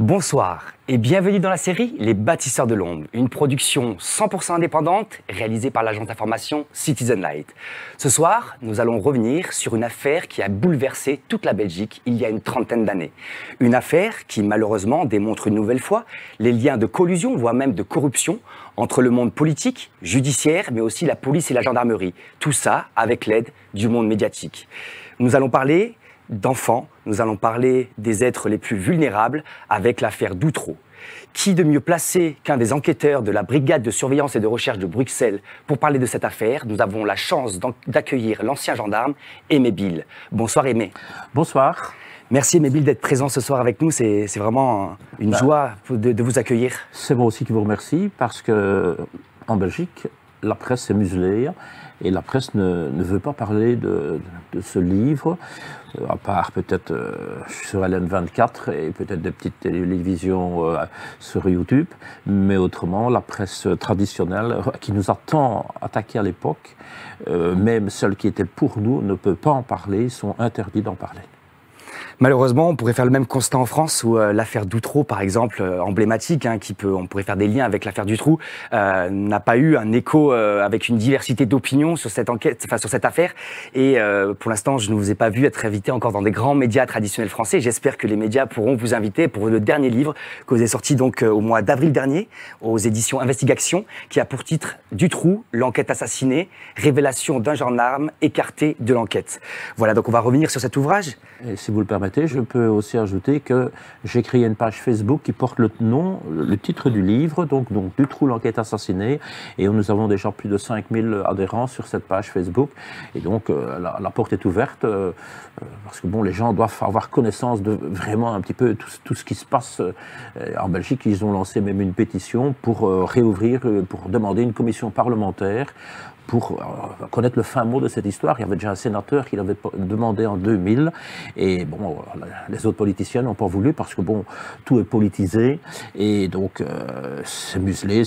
Bonsoir et bienvenue dans la série Les Bâtisseurs de l'Ombre, une production 100% indépendante réalisée par l'agence d'information Citizen Light. Ce soir, nous allons revenir sur une affaire qui a bouleversé toute la Belgique il y a une trentaine d'années. Une affaire qui malheureusement démontre une nouvelle fois les liens de collusion, voire même de corruption, entre le monde politique, judiciaire, mais aussi la police et la gendarmerie. Tout ça avec l'aide du monde médiatique. Nous allons parler d'enfants, nous allons parler des êtres les plus vulnérables avec l'affaire Dutroux. Qui de mieux placé qu'un des enquêteurs de la brigade de surveillance et de recherche de Bruxelles pour parler de cette affaire? Nous avons la chance d'accueillir l'ancien gendarme Aimé Bill. Bonsoir Aimé. Bonsoir. Merci Aimé Bill d'être présent ce soir avec nous, c'est vraiment une joie de vous accueillir. C'est moi aussi qui vous remercie parce que en Belgique, la presse est muselée et la presse ne veut pas parler de ce livre, à part peut-être sur LN24 et peut-être des petites télévisions sur YouTube, mais autrement la presse traditionnelle qui nous a tant attaqué à l'époque, même celle qui était pour nous ne peut pas en parler, sont interdits d'en parler. Malheureusement, on pourrait faire le même constat en France où l'affaire Dutroux, par exemple, emblématique, on pourrait faire des liens avec l'affaire Dutroux, n'a pas eu un écho avec une diversité d'opinions sur cette enquête, sur cette affaire. Et pour l'instant, je ne vous ai pas vu être invité encore dans des grands médias traditionnels français. J'espère que les médias pourront vous inviter pour le dernier livre que vous avez sorti donc au mois d'avril dernier aux éditions Investigation, qui a pour titre Dutroux, l'enquête assassinée, révélation d'un gendarme écarté de l'enquête. Voilà, donc on va revenir sur cet ouvrage. Et si vous le permettez, je peux aussi ajouter que j'ai créé une page Facebook qui porte le titre du livre, donc Dutroux, l'enquête assassinée, et nous avons déjà plus de 5000 adhérents sur cette page Facebook, et donc la porte est ouverte, parce que bon, les gens doivent avoir connaissance de vraiment un petit peu tout ce qui se passe en Belgique. Ils ont lancé même une pétition pour réouvrir, pour demander une commission parlementaire pour connaître le fin mot de cette histoire. Il y avait déjà un sénateur qui l'avait demandé en 2000, et bon, les autres politiciens n'ont pas voulu parce que bon, tout est politisé, et donc c'est muselé,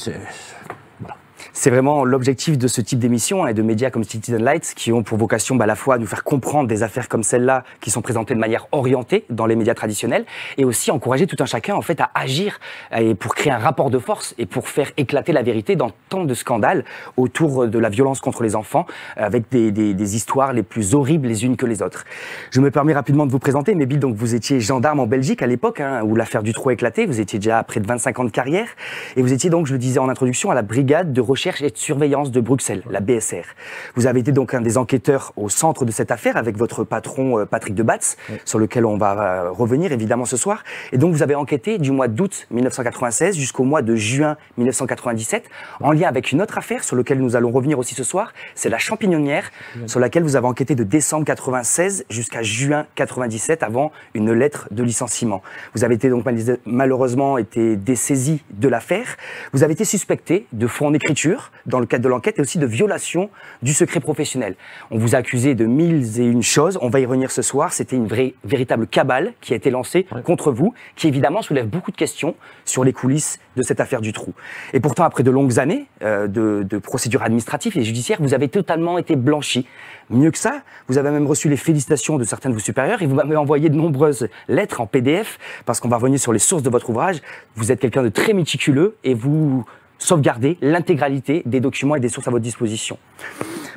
voilà. C'est vraiment l'objectif de ce type d'émission et de médias comme Citizen Light qui ont pour vocation à la fois nous faire comprendre des affaires comme celle-là qui sont présentées de manière orientée dans les médias traditionnels et aussi encourager tout un chacun en fait à agir et pour créer un rapport de force et pour faire éclater la vérité dans tant de scandales autour de la violence contre les enfants avec des histoires les plus horribles les unes que les autres. Je me permets rapidement de vous présenter, mais Bill, donc vous étiez gendarme en Belgique à l'époque où l'affaire Dutroux a éclaté, vous étiez déjà à près de 25 ans de carrière et vous étiez donc, je le disais en introduction, à la brigade de recherche et de surveillance de Bruxelles, la BSR. Vous avez été donc un des enquêteurs au centre de cette affaire avec votre patron Patrick Debatz, oui, sur lequel on va revenir évidemment ce soir. Et donc vous avez enquêté du mois d'août 1996 jusqu'au mois de juin 1997 en lien avec une autre affaire sur laquelle nous allons revenir aussi ce soir, c'est la Champignonnière, oui, sur laquelle vous avez enquêté de décembre 96 jusqu'à juin 97 avant une lettre de licenciement. Vous avez été donc malheureusement été dessaisi de l'affaire. Vous avez été suspecté de faux en écriture dans le cadre de l'enquête et aussi de violation du secret professionnel. On vous a accusé de 1001 choses, on va y revenir ce soir. C'était une véritable cabale qui a été lancée, oui, contre vous, qui évidemment soulève beaucoup de questions sur les coulisses de cette affaire Dutroux. Et pourtant, après de longues années de procédures administratives et judiciaires, vous avez totalement été blanchi. Mieux que ça, vous avez même reçu les félicitations de certains de vos supérieurs et vous m'avez envoyé de nombreuses lettres en PDF, parce qu'on va revenir sur les sources de votre ouvrage. Vous êtes quelqu'un de très méticuleux et vous sauvegarder l'intégralité des documents et des sources à votre disposition.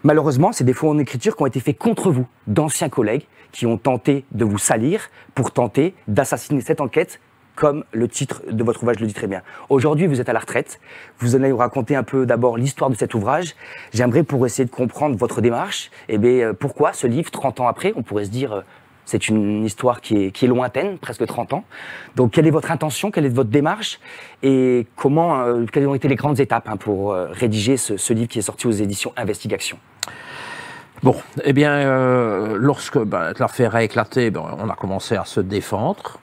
Malheureusement, c'est des faux en écriture qui ont été faits contre vous, d'anciens collègues qui ont tenté de vous salir pour tenter d'assassiner cette enquête, comme le titre de votre ouvrage le dit très bien. Aujourd'hui, vous êtes à la retraite. Vous allez nous raconter un peu d'abord l'histoire de cet ouvrage. J'aimerais, pour essayer de comprendre votre démarche, pourquoi ce livre, 30 ans après, on pourrait se dire... C'est une histoire qui est lointaine, presque 30 ans. Donc, quelle est votre intention, quelle est votre démarche et quelles ont été les grandes étapes pour rédiger ce livre qui est sorti aux éditions Investigation? Bon, eh bien, lorsque l'affaire a éclaté, on a commencé à se défendre.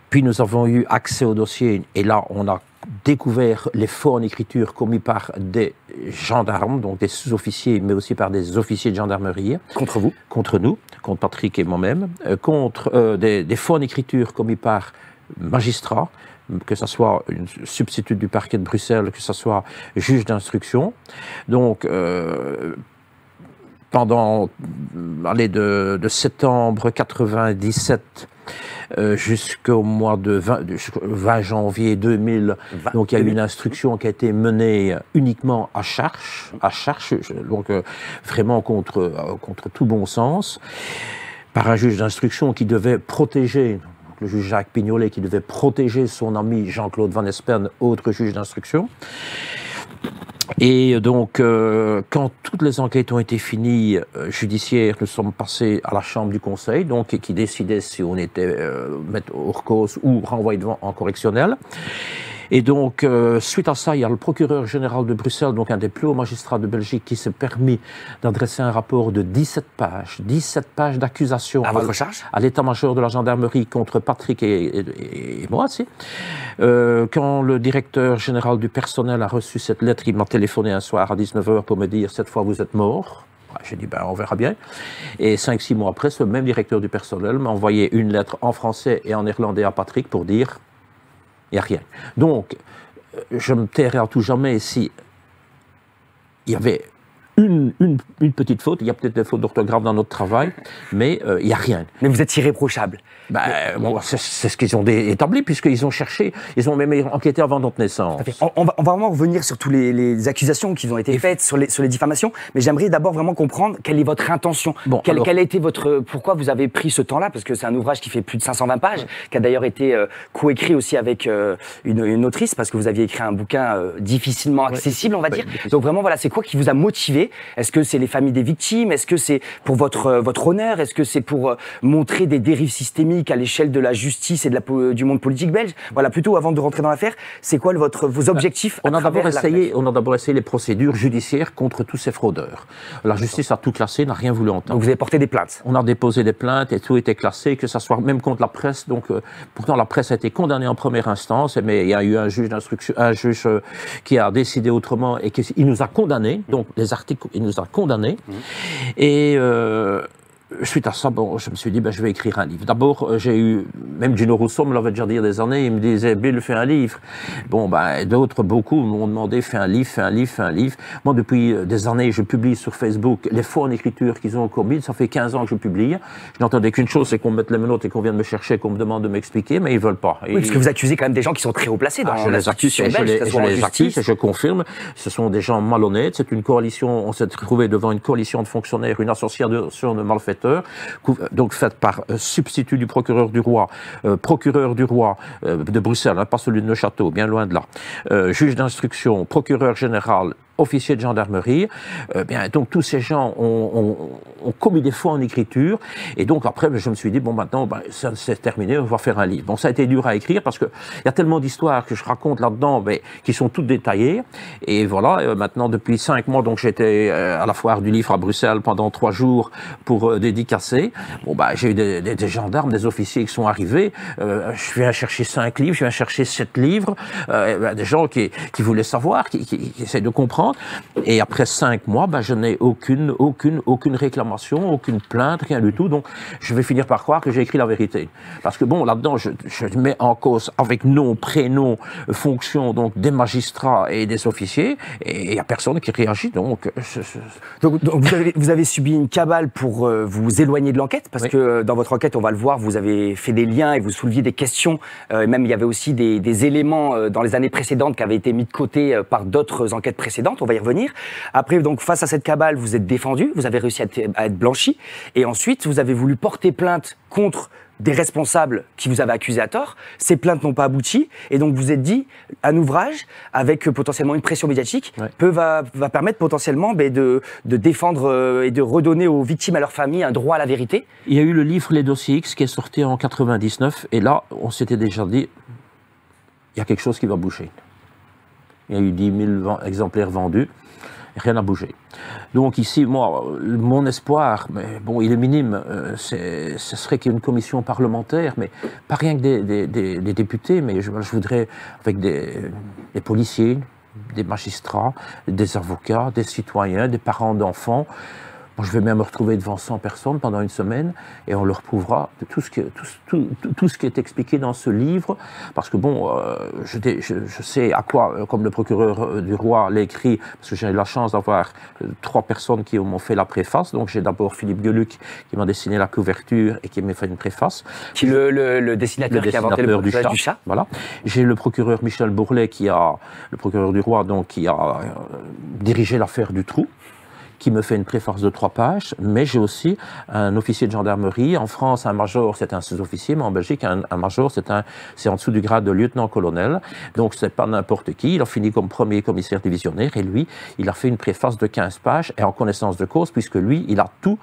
Puis nous avons eu accès au dossier et là, on a découvert les faux en écriture commis par des gendarmes, donc des sous-officiers, mais aussi par des officiers de gendarmerie. Contre vous? Contre nous, contre Patrick et moi-même. Contre des faux en écriture commis par magistrats, que ce soit une substitute du parquet de Bruxelles, que ce soit juge d'instruction. Donc, pendant de septembre 97 jusqu'au mois de 20 janvier 2000. Donc il y a eu une instruction qui a été menée uniquement à Chartres, donc vraiment contre tout bon sens, par un juge d'instruction qui devait protéger, le juge Jacques Pignolet, qui devait protéger son ami Jean-Claude Van Espern, autre juge d'instruction. Et donc, quand toutes les enquêtes ont été finies, judiciaires, nous sommes passés à la chambre du conseil, donc qui décidait si on était mettre hors cause ou renvoyé devant en correctionnel. Et donc, suite à ça, il y a le procureur général de Bruxelles, donc un des plus hauts magistrats de Belgique, qui s'est permis d'adresser un rapport de 17 pages d'accusation à votre charge, à l'état-major de la gendarmerie contre Patrick et moi, si. Quand le directeur général du personnel a reçu cette lettre, il m'a téléphoné un soir à 19h pour me dire « Cette fois, vous êtes mort ». J'ai dit, on verra bien. Et 5-6 mois après, ce même directeur du personnel m'a envoyé une lettre en français et en néerlandais à Patrick pour dire il n'y a rien. Donc, je me tairai à tout jamais si il y avait une petite faute. Il y a peut-être des fautes d'orthographe dans notre travail, mais il n'y a rien. Mais vous êtes irréprochable. Bon, c'est ce qu'ils ont établi, puisqu'ils ont cherché, ils ont même enquêté avant notre naissance. On va vraiment revenir sur toutes les accusations qui ont été faites, sur les diffamations, mais j'aimerais d'abord vraiment comprendre quelle est votre intention. Quelle a été pourquoi vous avez pris ce temps-là, parce que c'est un ouvrage qui fait plus de 520 pages, qui a d'ailleurs été coécrit aussi avec une autrice, parce que vous aviez écrit un bouquin difficilement accessible, on va dire. Donc vraiment, voilà, c'est quoi qui vous a motivé? Est-ce que c'est les familles des victimes? Est-ce que c'est pour votre honneur? Est-ce que c'est pour montrer des dérives systémiques à l'échelle de la justice et du monde politique belge? Voilà, plutôt avant de rentrer dans l'affaire, c'est quoi vos objectifs? On a d'abord essayé les procédures judiciaires contre tous ces fraudeurs. La justice a tout classé, n'a rien voulu entendre. Donc vous avez porté des plaintes? On a déposé des plaintes et tout était classé, que ça soit même contre la presse. Donc pourtant la presse a été condamnée en première instance, mais il y a eu un juge d'instruction, qui a décidé autrement et il nous a condamnés. Donc les articles, il nous a condamnés. Et suite à ça, je me suis dit, je vais écrire un livre. D'abord, j'ai eu, même Gino Rousseau me l'avait déjà dit il y a des années, il me disait, Bill, fais un livre. D'autres, beaucoup, m'ont demandé, fais un livre. Moi, depuis des années, je publie sur Facebook les faux en écriture qu'ils ont commis. Ça fait 15 ans que je publie. Je n'entendais qu'une chose, c'est qu'on me mette les menottes et qu'on vienne me chercher, qu'on me demande de m'expliquer, mais ils veulent pas. Oui, parce que vous accusez quand même des gens qui sont très haut placés dans l'institution belge. Je les accuse et je confirme. Ce sont des gens malhonnêtes. C'est une coalition, on s'est trouvé devant une coalition de fonctionnaires, une association de malfaiteurs, donc faite par substitut du procureur du roi de Bruxelles, pas celui de Neuchâteau, bien loin de là, juge d'instruction, procureur général, officier de gendarmerie, donc tous ces gens ont commis des faux en écriture, et donc après je me suis dit, maintenant c'est terminé, on va faire un livre. Bon, ça a été dur à écrire parce qu'il y a tellement d'histoires que je raconte là-dedans, qui sont toutes détaillées, et voilà, maintenant depuis 5 mois, donc j'étais à la foire du livre à Bruxelles pendant 3 jours pour dédicacer. J'ai eu des gendarmes, des officiers qui sont arrivés, je viens chercher 5 livres, je viens chercher 7 livres, des gens qui voulaient savoir, qui essaient de comprendre. Et après 5 mois, je n'ai aucune réclamation, aucune plainte, rien du tout. Donc, je vais finir par croire que j'ai écrit la vérité. Parce que là-dedans, je mets en cause avec nom, prénom, fonction, donc des magistrats et des officiers, et il n'y a personne qui réagit. Donc vous avez subi une cabale pour vous éloigner de l'enquête, parce que dans votre enquête, on va le voir, vous avez fait des liens et vous souleviez des questions. Même il y avait aussi des éléments dans les années précédentes qui avaient été mis de côté par d'autres enquêtes précédentes. On va y revenir. Après, donc, face à cette cabale, vous êtes défendu, vous avez réussi à être blanchi, et ensuite, vous avez voulu porter plainte contre des responsables qui vous avaient accusé à tort. Ces plaintes n'ont pas abouti, et donc vous êtes dit, un ouvrage avec potentiellement une pression médiatique va permettre potentiellement de défendre et de redonner aux victimes, à leurs familles, un droit à la vérité. Il y a eu le livre Les Dossiers X qui est sorti en 99, et là, on s'était déjà dit, il y a quelque chose qui va bouger. Il y a eu 10 000 exemplaires vendus, rien n'a bougé. Donc ici, moi, mon espoir, il est minime, ce serait qu'il y ait une commission parlementaire, mais pas rien que des députés, mais je voudrais avec des policiers, des magistrats, des avocats, des citoyens, des parents d'enfants. Moi, je vais même me retrouver devant 100 personnes pendant une semaine et on leur prouvera tout ce qui est expliqué dans ce livre. Parce que bon, je sais à quoi, comme le procureur du roi l'a écrit, parce que j'ai eu la chance d'avoir 3 personnes qui m'ont fait la préface. Donc j'ai d'abord Philippe Gueluc qui m'a dessiné la couverture et qui m'a fait une préface. Qui le dessinateur qui a inventé le personnage du chat. Voilà. J'ai le procureur Michel Bourlet, le procureur du roi, donc, qui a dirigé l'affaire du trou, qui me fait une préface de 3 pages, mais j'ai aussi un officier de gendarmerie. En France, un major, c'est un sous-officier, mais en Belgique, un major, c'est en dessous du grade de lieutenant-colonel. Donc, c'est pas n'importe qui. Il a fini comme premier commissaire divisionnaire, et lui, il a fait une préface de 15 pages, et en connaissance de cause, puisque lui, il a tout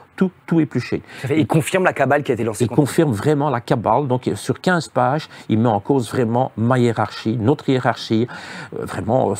épluché. Il confirme la cabale qui a été lancée. Il confirme vraiment la cabale. Donc, sur 15 pages, il met en cause vraiment ma hiérarchie, notre hiérarchie. Vraiment,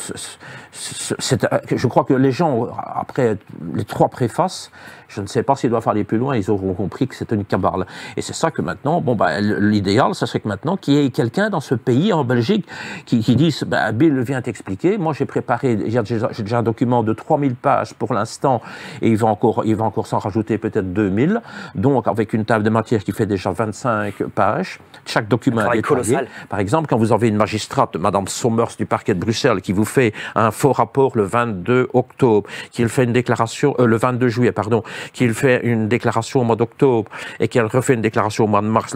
je crois que les gens, après les 3 préfaces, je ne sais pas s'ils doivent aller plus loin, ils auront compris que c'était une cabale. Et c'est ça que maintenant, l'idéal, ça serait que maintenant, qu'il y ait quelqu'un dans ce pays, en Belgique, qui dise, Bill vient t'expliquer, moi j'ai préparé, j'ai déjà un document de 3000 pages pour l'instant, et il va encore s'en rajouter peut-être 2000, donc avec une table de matière qui fait déjà 25 pages, chaque document est détaillé. Par exemple, quand vous avez une magistrate, Madame Sommers du parquet de Bruxelles, qui vous fait un faux rapport le 22 octobre, qui fait une déclaration, le 22 juillet, pardon, qu'il fait une déclaration au mois d'octobre et qu'elle refait une déclaration au mois de mars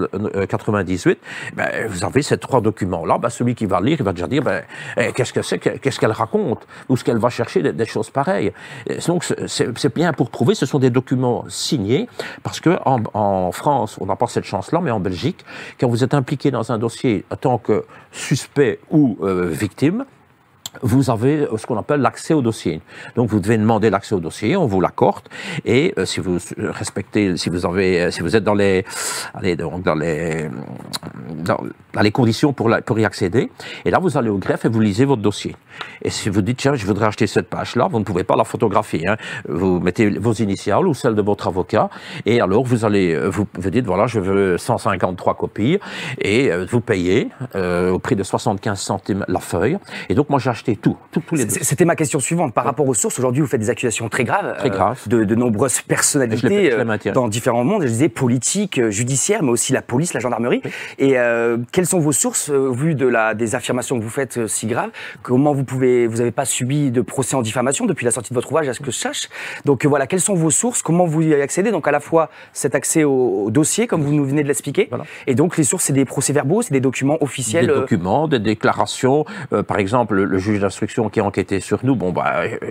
98, vous avez ces 3 documents-là, celui qui va lire, il va déjà dire, qu'est-ce qu'elle raconte, ou ce qu'elle va chercher des choses pareilles. Et donc, c'est bien pour prouver, ce sont des documents signés, parce que en France, on n'a pas cette chance-là, mais en Belgique, quand vous êtes impliqué dans un dossier en tant que suspect ou victime, vous avez ce qu'on appelle l'accès au dossier. Donc vous devez demander l'accès au dossier, on vous l'accorde, et si vous respectez, si vous êtes dans les conditions pour y accéder, et là vous allez au greffe et vous lisez votre dossier. Et si vous dites tiens, je voudrais acheter cette page-là, vous ne pouvez pas la photographier, hein. Vous mettez vos initiales ou celles de votre avocat, et alors vous dites voilà, je veux 153 copies, et vous payez au prix de 75 centimes la feuille. Et donc moi j'ai acheté tous les dossiers. C'était ma question suivante. Par rapport aux sources, aujourd'hui, vous faites des accusations très graves. De nombreuses personnalités dans différents mondes. Je disais politique, judiciaire, mais aussi la police, la gendarmerie. Oui. Et quelles sont vos sources, au vu des affirmations que vous faites si graves? Comment vous n'avez pas subi de procès en diffamation depuis la sortie de votre ouvrage, à ce que je sache. Donc voilà, quelles sont vos sources? Comment vous y accédez? Donc à la fois cet accès au dossier, comme vous nous venez de l'expliquer, voilà. Et donc les sources, c'est des procès-verbaux, c'est des documents officiels. Des documents, des déclarations. Par exemple, le juge d'instruction qui a enquêté sur nous,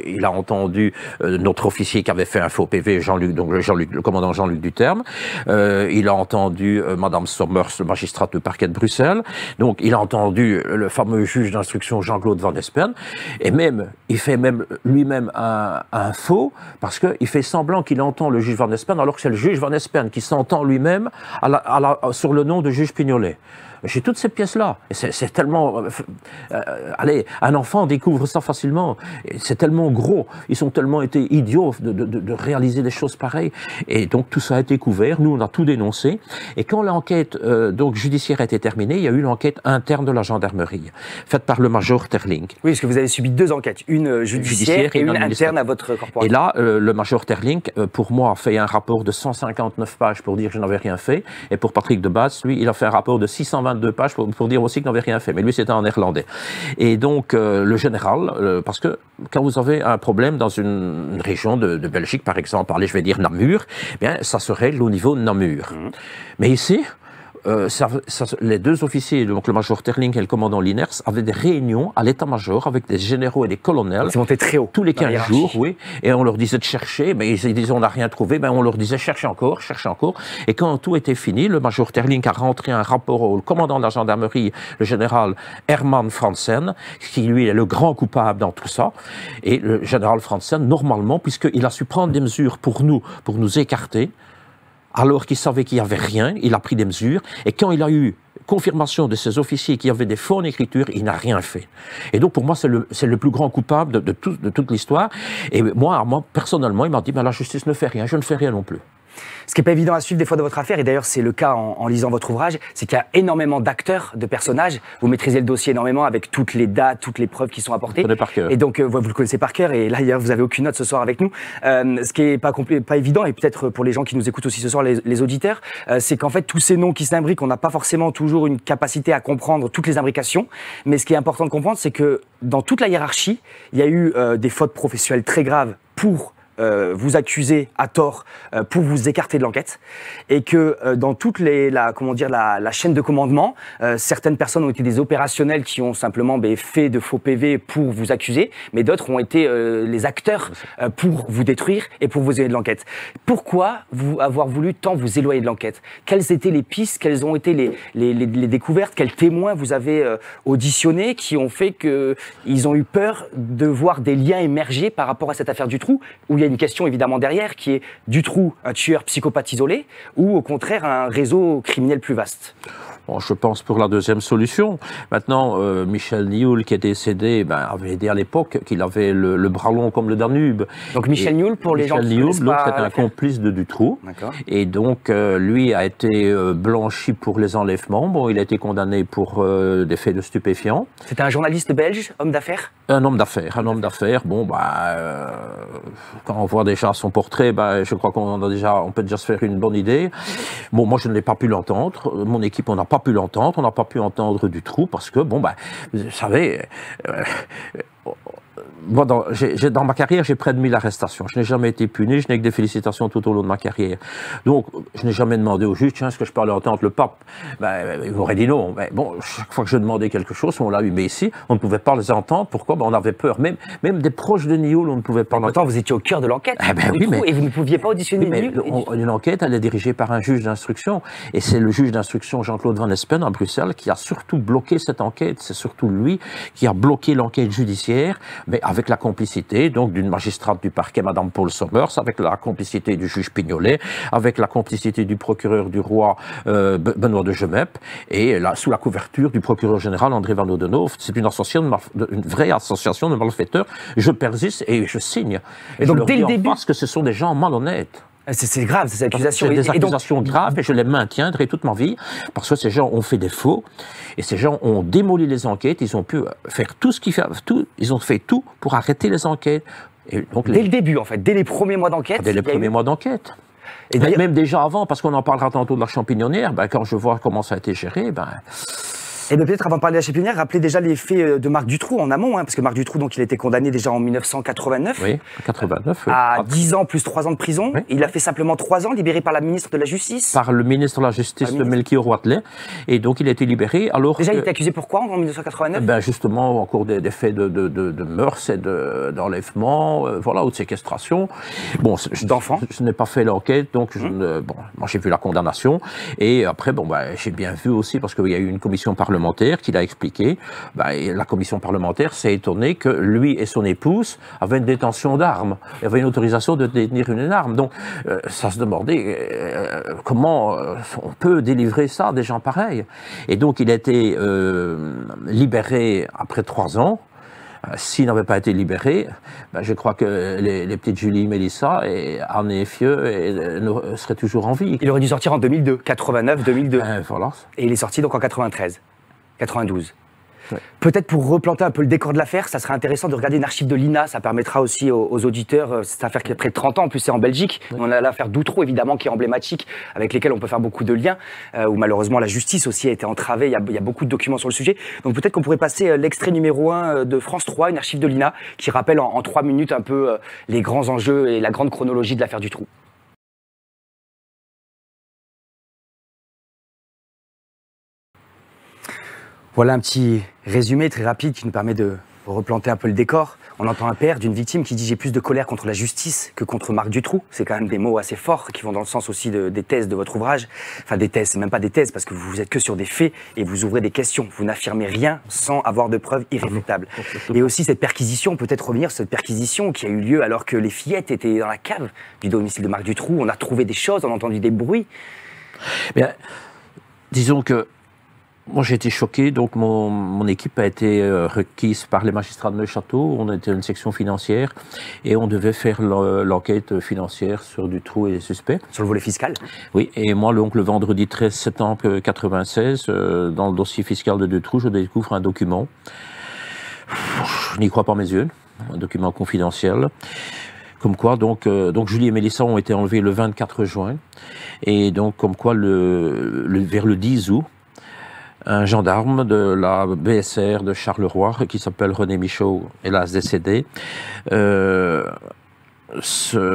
il a entendu notre officier qui avait fait un faux PV, le commandant Jean-Luc Duterme. Il a entendu Madame Sommers, le magistrat du parquet de Bruxelles. Donc, il a entendu le fameux juge d'instruction Jean-Claude Van Espen. Et même, il fait lui-même un faux, parce qu'il fait semblant qu'il entend le juge Van Espen, alors que c'est le juge Van Espen qui s'entend lui-même sur le nom de juge Pignolet. J'ai toutes ces pièces-là. Et c'est tellement... allez, un enfant découvre ça facilement. C'est tellement gros. Ils ont tellement été idiots de réaliser des choses pareilles. Et donc, tout ça a été couvert. Nous, on a tout dénoncé. Et quand l'enquête judiciaire a été terminée, il y a eu l'enquête interne de la gendarmerie, faite par le major Terling. Oui, parce que vous avez subi 2 enquêtes. Une judiciaire et une interne à votre corporation. Et là, le major Terling, pour moi, a fait un rapport de 159 pages pour dire que je n'avais rien fait. Et pour Patrick Debasse, lui, il a fait un rapport de 622 pages pour dire aussi qu'il n'avait rien fait. Mais lui, c'était en néerlandais. Et donc, le général, parce que quand vous avez un problème dans une région de Belgique, par exemple, allez, je vais dire Namur, bien, ça se règle au niveau de Namur. Mais ici, les 2 officiers, donc le major Terling et le commandant Liners, avaient des réunions à l'état-major avec des généraux et des colonels. C'est monté très haut. Tous les 15 jours, oui. Et on leur disait de chercher, mais ils disaient on n'a rien trouvé, on leur disait cherchez encore. Et quand tout était fini, le major Terling a rentré un rapport au commandant de la gendarmerie, le général Herman Franzen, qui lui est le grand coupable dans tout ça. Et le général Franzen, normalement, puisqu'il a su prendre des mesures pour nous écarter, alors qu'il savait qu'il n'y avait rien, il a pris des mesures, et quand il a eu confirmation de ces officiers qui avaient des faux en écriture, il n'a rien fait. Et donc pour moi, c'est le plus grand coupable de toute l'histoire. Et moi, personnellement, il m'a dit, la justice ne fait rien, je ne fais rien non plus. Ce qui n'est pas évident à suivre des fois de votre affaire, et d'ailleurs c'est le cas en lisant votre ouvrage, c'est qu'il y a énormément d'acteurs, de personnages. Vous maîtrisez le dossier énormément avec toutes les dates, toutes les preuves qui sont apportées. Je connais par cœur. Et donc vous le connaissez par cœur, et là vous n'avez aucune note ce soir avec nous. Ce qui n'est pas évident, et peut-être pour les gens qui nous écoutent aussi ce soir, les auditeurs, c'est qu'en fait tous ces noms qui s'imbriquent, on n'a pas forcément toujours une capacité à comprendre toutes les imbrications. Mais ce qui est important de comprendre, c'est que dans toute la hiérarchie, il y a eu des fautes professionnelles très graves pour vous accuser à tort, pour vous écarter de l'enquête, et que dans toute la chaîne de commandement, certaines personnes ont été des opérationnels qui ont simplement fait de faux PV pour vous accuser, mais d'autres ont été les acteurs pour vous détruire et pour vous éloigner de l'enquête. Pourquoi avoir voulu tant vous éloigner de l'enquête? Quelles étaient les pistes, quelles ont été les découvertes, quels témoins vous avez auditionnés qui ont fait qu'ils ont eu peur de voir des liens émerger par rapport à cette affaire Dutroux, où il y a une question évidemment derrière qui est Dutroux, un tueur psychopathe isolé, ou au contraire un réseau criminel plus vaste? Bon, je pense pour la deuxième solution. Maintenant, Michel Nioul, qui est décédé, avait dit à l'époque qu'il avait le bras long comme le Danube. Donc Michel Nioul, pour les gens qui ne connaissent pas... Michel Nioul, c'était un complice de Dutroux. Et donc, lui a été blanchi pour les enlèvements. Bon, il a été condamné pour des faits de stupéfiants. C'était un journaliste belge, homme d'affaires? Un homme d'affaires. Bon, quand on voit déjà son portrait, je crois qu'on peut déjà se faire une bonne idée. Bon, moi, je ne l'ai pas pu l'entendre. Mon équipe, on n'a pas pu l'entendre. On n'a pas pu entendre Dutroux parce que, vous savez... Moi, dans ma carrière, j'ai près de 1000 arrestations. Je n'ai jamais été puni, je n'ai que des félicitations tout au long de ma carrière. Donc, je n'ai jamais demandé au juge, tiens, est-ce que je peux aller entendre le pape? Il m'aurait dit non. Mais bon, chaque fois que je demandais quelque chose, on l'a eu. Mais ici, on ne pouvait pas les entendre. Pourquoi? On avait peur. Même des proches de Nioul, on ne pouvait pas l'entendre. Pourtant, vous étiez au cœur de l'enquête. Et vous ne pouviez pas auditionner Nioul. Une enquête, elle est dirigée par un juge d'instruction. Et c'est le juge d'instruction, Jean-Claude Van Espen, à Bruxelles, qui a surtout bloqué cette enquête. C'est surtout lui qui a bloqué l'enquête judiciaire, mais avec la complicité donc d'une magistrate du parquet, Madame Paul Sommers, avec la complicité du juge Pignolet, avec la complicité du procureur du roi Benoît de Gemep, et là, sous la couverture du procureur général André Van Oudenhoff. C'est une vraie association de malfaiteurs. Je persiste et je signe. Et donc dès le début, parce que ce sont des gens malhonnêtes. C'est grave, ces accusations. C'est des accusations graves et je les maintiendrai toute ma vie parce que ces gens ont fait des faux et ces gens ont démoli les enquêtes. Ils ont pu faire tout ce qu'ils font. Ils ont fait tout pour arrêter les enquêtes. Et donc, dès le début, en fait, dès les premiers mois d'enquête. Dès les premiers mois d'enquête. Et même déjà avant, parce qu'on en parlera tantôt de la Champignonnière, quand je vois comment ça a été géré, Et peut-être avant de parler de la Champignonnière, rappelez déjà les faits de Marc Dutroux en amont, parce que Marc Dutroux, donc, il a été condamné déjà en 1989. Oui, 89. À 10 ans plus 3 ans de prison. Oui. Il a fait simplement 3 ans, libéré par la ministre de la Justice. Par le ministre de la Justice de Melchior Wathelet. Et donc, il a été libéré. Alors déjà, il était accusé pour quoi en 1989? Justement, en cours des faits de mœurs et d'enlèvement, ou de séquestration. Bon, d'enfants. Je n'ai pas fait l'enquête, donc moi j'ai vu la condamnation. Et après, j'ai bien vu aussi, parce qu'il y a eu une commission parlementaire qui l'a expliqué. La commission parlementaire s'est étonnée que lui et son épouse avaient une détention d'armes, avaient une autorisation de détenir une arme. Donc, ça se demandait comment on peut délivrer ça à des gens pareils. Et donc, il a été libéré après 3 ans. S'il n'avait pas été libéré, je crois que les petites Julie, Mélissa et Anne et Fieu seraient toujours en vie. Il aurait dû sortir en 2002, 89-2002. Voilà. Et il est sorti donc en 93, 92. Ouais. Peut-être pour replanter un peu le décor de l'affaire, ça serait intéressant de regarder une archive de l'INA, ça permettra aussi aux auditeurs, cette affaire qui a près de 30 ans, en plus c'est en Belgique, on a l'affaire Dutroux évidemment qui est emblématique, avec lesquels on peut faire beaucoup de liens, où malheureusement la justice aussi a été entravée, il y a beaucoup de documents sur le sujet, donc peut-être qu'on pourrait passer l'extrait numéro 1 de France 3, une archive de l'INA, qui rappelle en 3 minutes un peu les grands enjeux et la grande chronologie de l'affaire Dutroux. Voilà un petit résumé très rapide qui nous permet de replanter un peu le décor. On entend un père d'une victime qui dit « J'ai plus de colère contre la justice que contre Marc Dutroux ». C'est quand même des mots assez forts qui vont dans le sens aussi des thèses de votre ouvrage. Enfin des thèses, c'est même pas des thèses parce que vous êtes que sur des faits et vous ouvrez des questions. Vous n'affirmez rien sans avoir de preuves irréfutables. Et aussi cette perquisition, peut-être revenir sur cette perquisition qui a eu lieu alors que les fillettes étaient dans la cave du domicile de Marc Dutroux. On a trouvé des choses, on a entendu des bruits. Bien, disons que Moi, j'ai été choqué. Donc, mon équipe a été requise par les magistrats de Neuchâteau. On était une section financière et on devait faire l'enquête financière sur Dutroux et les suspects. Sur le volet fiscal? Oui, et moi, donc, le vendredi 13 septembre 1996, dans le dossier fiscal de Dutroux, je découvre un document. Je n'y crois pas mes yeux, un document confidentiel. Comme quoi, donc Julie et Mélissa ont été enlevés le 24 juin. Et donc, comme quoi, vers le 10 août, un gendarme de la BSR de Charleroi, qui s'appelle René Michaud, hélas décédé, se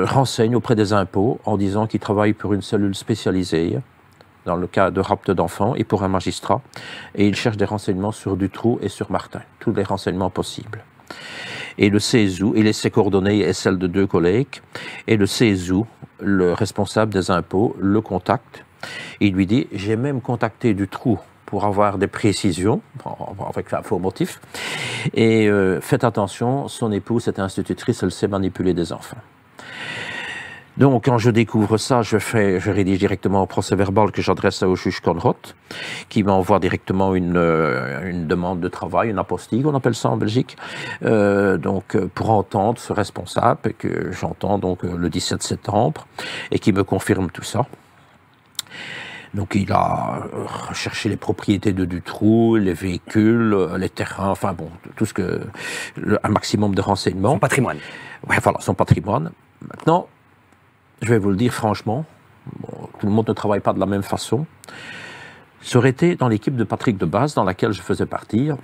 renseigne auprès des impôts en disant qu'il travaille pour une cellule spécialisée dans le cas de rapt d'enfants et pour un magistrat. Et il cherche des renseignements sur Dutroux et sur Martin, tous les renseignements possibles. Et le 16 août, il laisse ses coordonnées et celles de 2 collègues. Et le 16 août, le responsable des impôts le contacte. Il lui dit « J'ai même contacté Dutroux pour avoir des précisions, avec un faux motif. Et faites attention, son épouse est institutrice, elle sait manipuler des enfants. » Donc, quand je découvre ça, je rédige directement un procès verbal que j'adresse au juge Conrot, qui m'envoie directement une demande de travail, une apostille, on appelle ça en Belgique, pour entendre ce responsable, que j'entends donc le 17 septembre, et qui me confirme tout ça. Donc, il a recherché les propriétés de Dutroux, les véhicules, les terrains, enfin bon, tout ce que... un maximum de renseignements. Son patrimoine. Ouais, voilà, son patrimoine. Maintenant, je vais vous le dire franchement, tout le monde ne travaille pas de la même façon. Ça aurait été dans l'équipe de Patrick Debase, dans laquelle je faisais partir.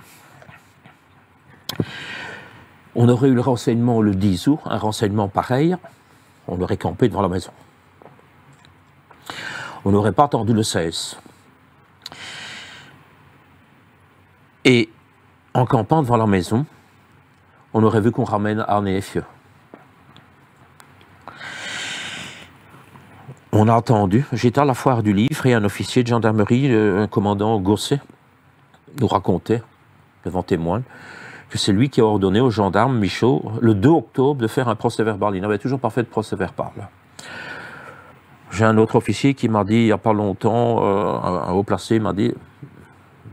On aurait eu le renseignement le 10 août, un renseignement pareil, on aurait campé devant la maison. On n'aurait pas attendu le 16. Et en campant devant la maison, on aurait vu qu'on ramène Arne Effieux. On a attendu, j'étais à la foire du livre et un officier de gendarmerie, un commandant Gosset, nous racontait, devant témoin, que c'est lui qui a ordonné au gendarme Michaud, le 2 octobre, de faire un procès verbal. Il n'avait toujours pas fait de procès verbal. J'ai un autre officier qui m'a dit, il n'y a pas longtemps, un haut placé m'a dit,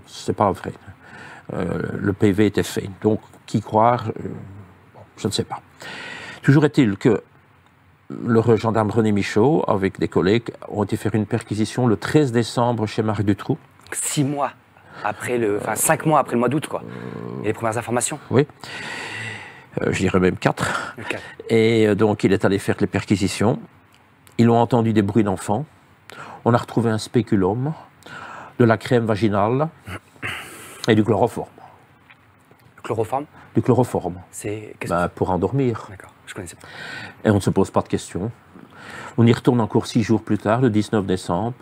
c'est pas vrai, le PV était fait. Donc, qui croire, je ne sais pas. Toujours est-il que le gendarme René Michaud, avec des collègues, ont été faire une perquisition le 13 décembre chez Marc Dutroux. 6 mois après 5 mois après le mois d'août, quoi. Et les premières informations. Oui. Je dirais même 4. Okay. Et donc, il est allé faire les perquisitions. Ils ont entendu des bruits d'enfants. On a retrouvé un spéculum, de la crème vaginale et du chloroforme. Le chloroforme? Du chloroforme. C'est pour endormir. D'accord, je connaissais pas. Et on ne se pose pas de questions. On y retourne encore 6 jours plus tard, le 19 décembre.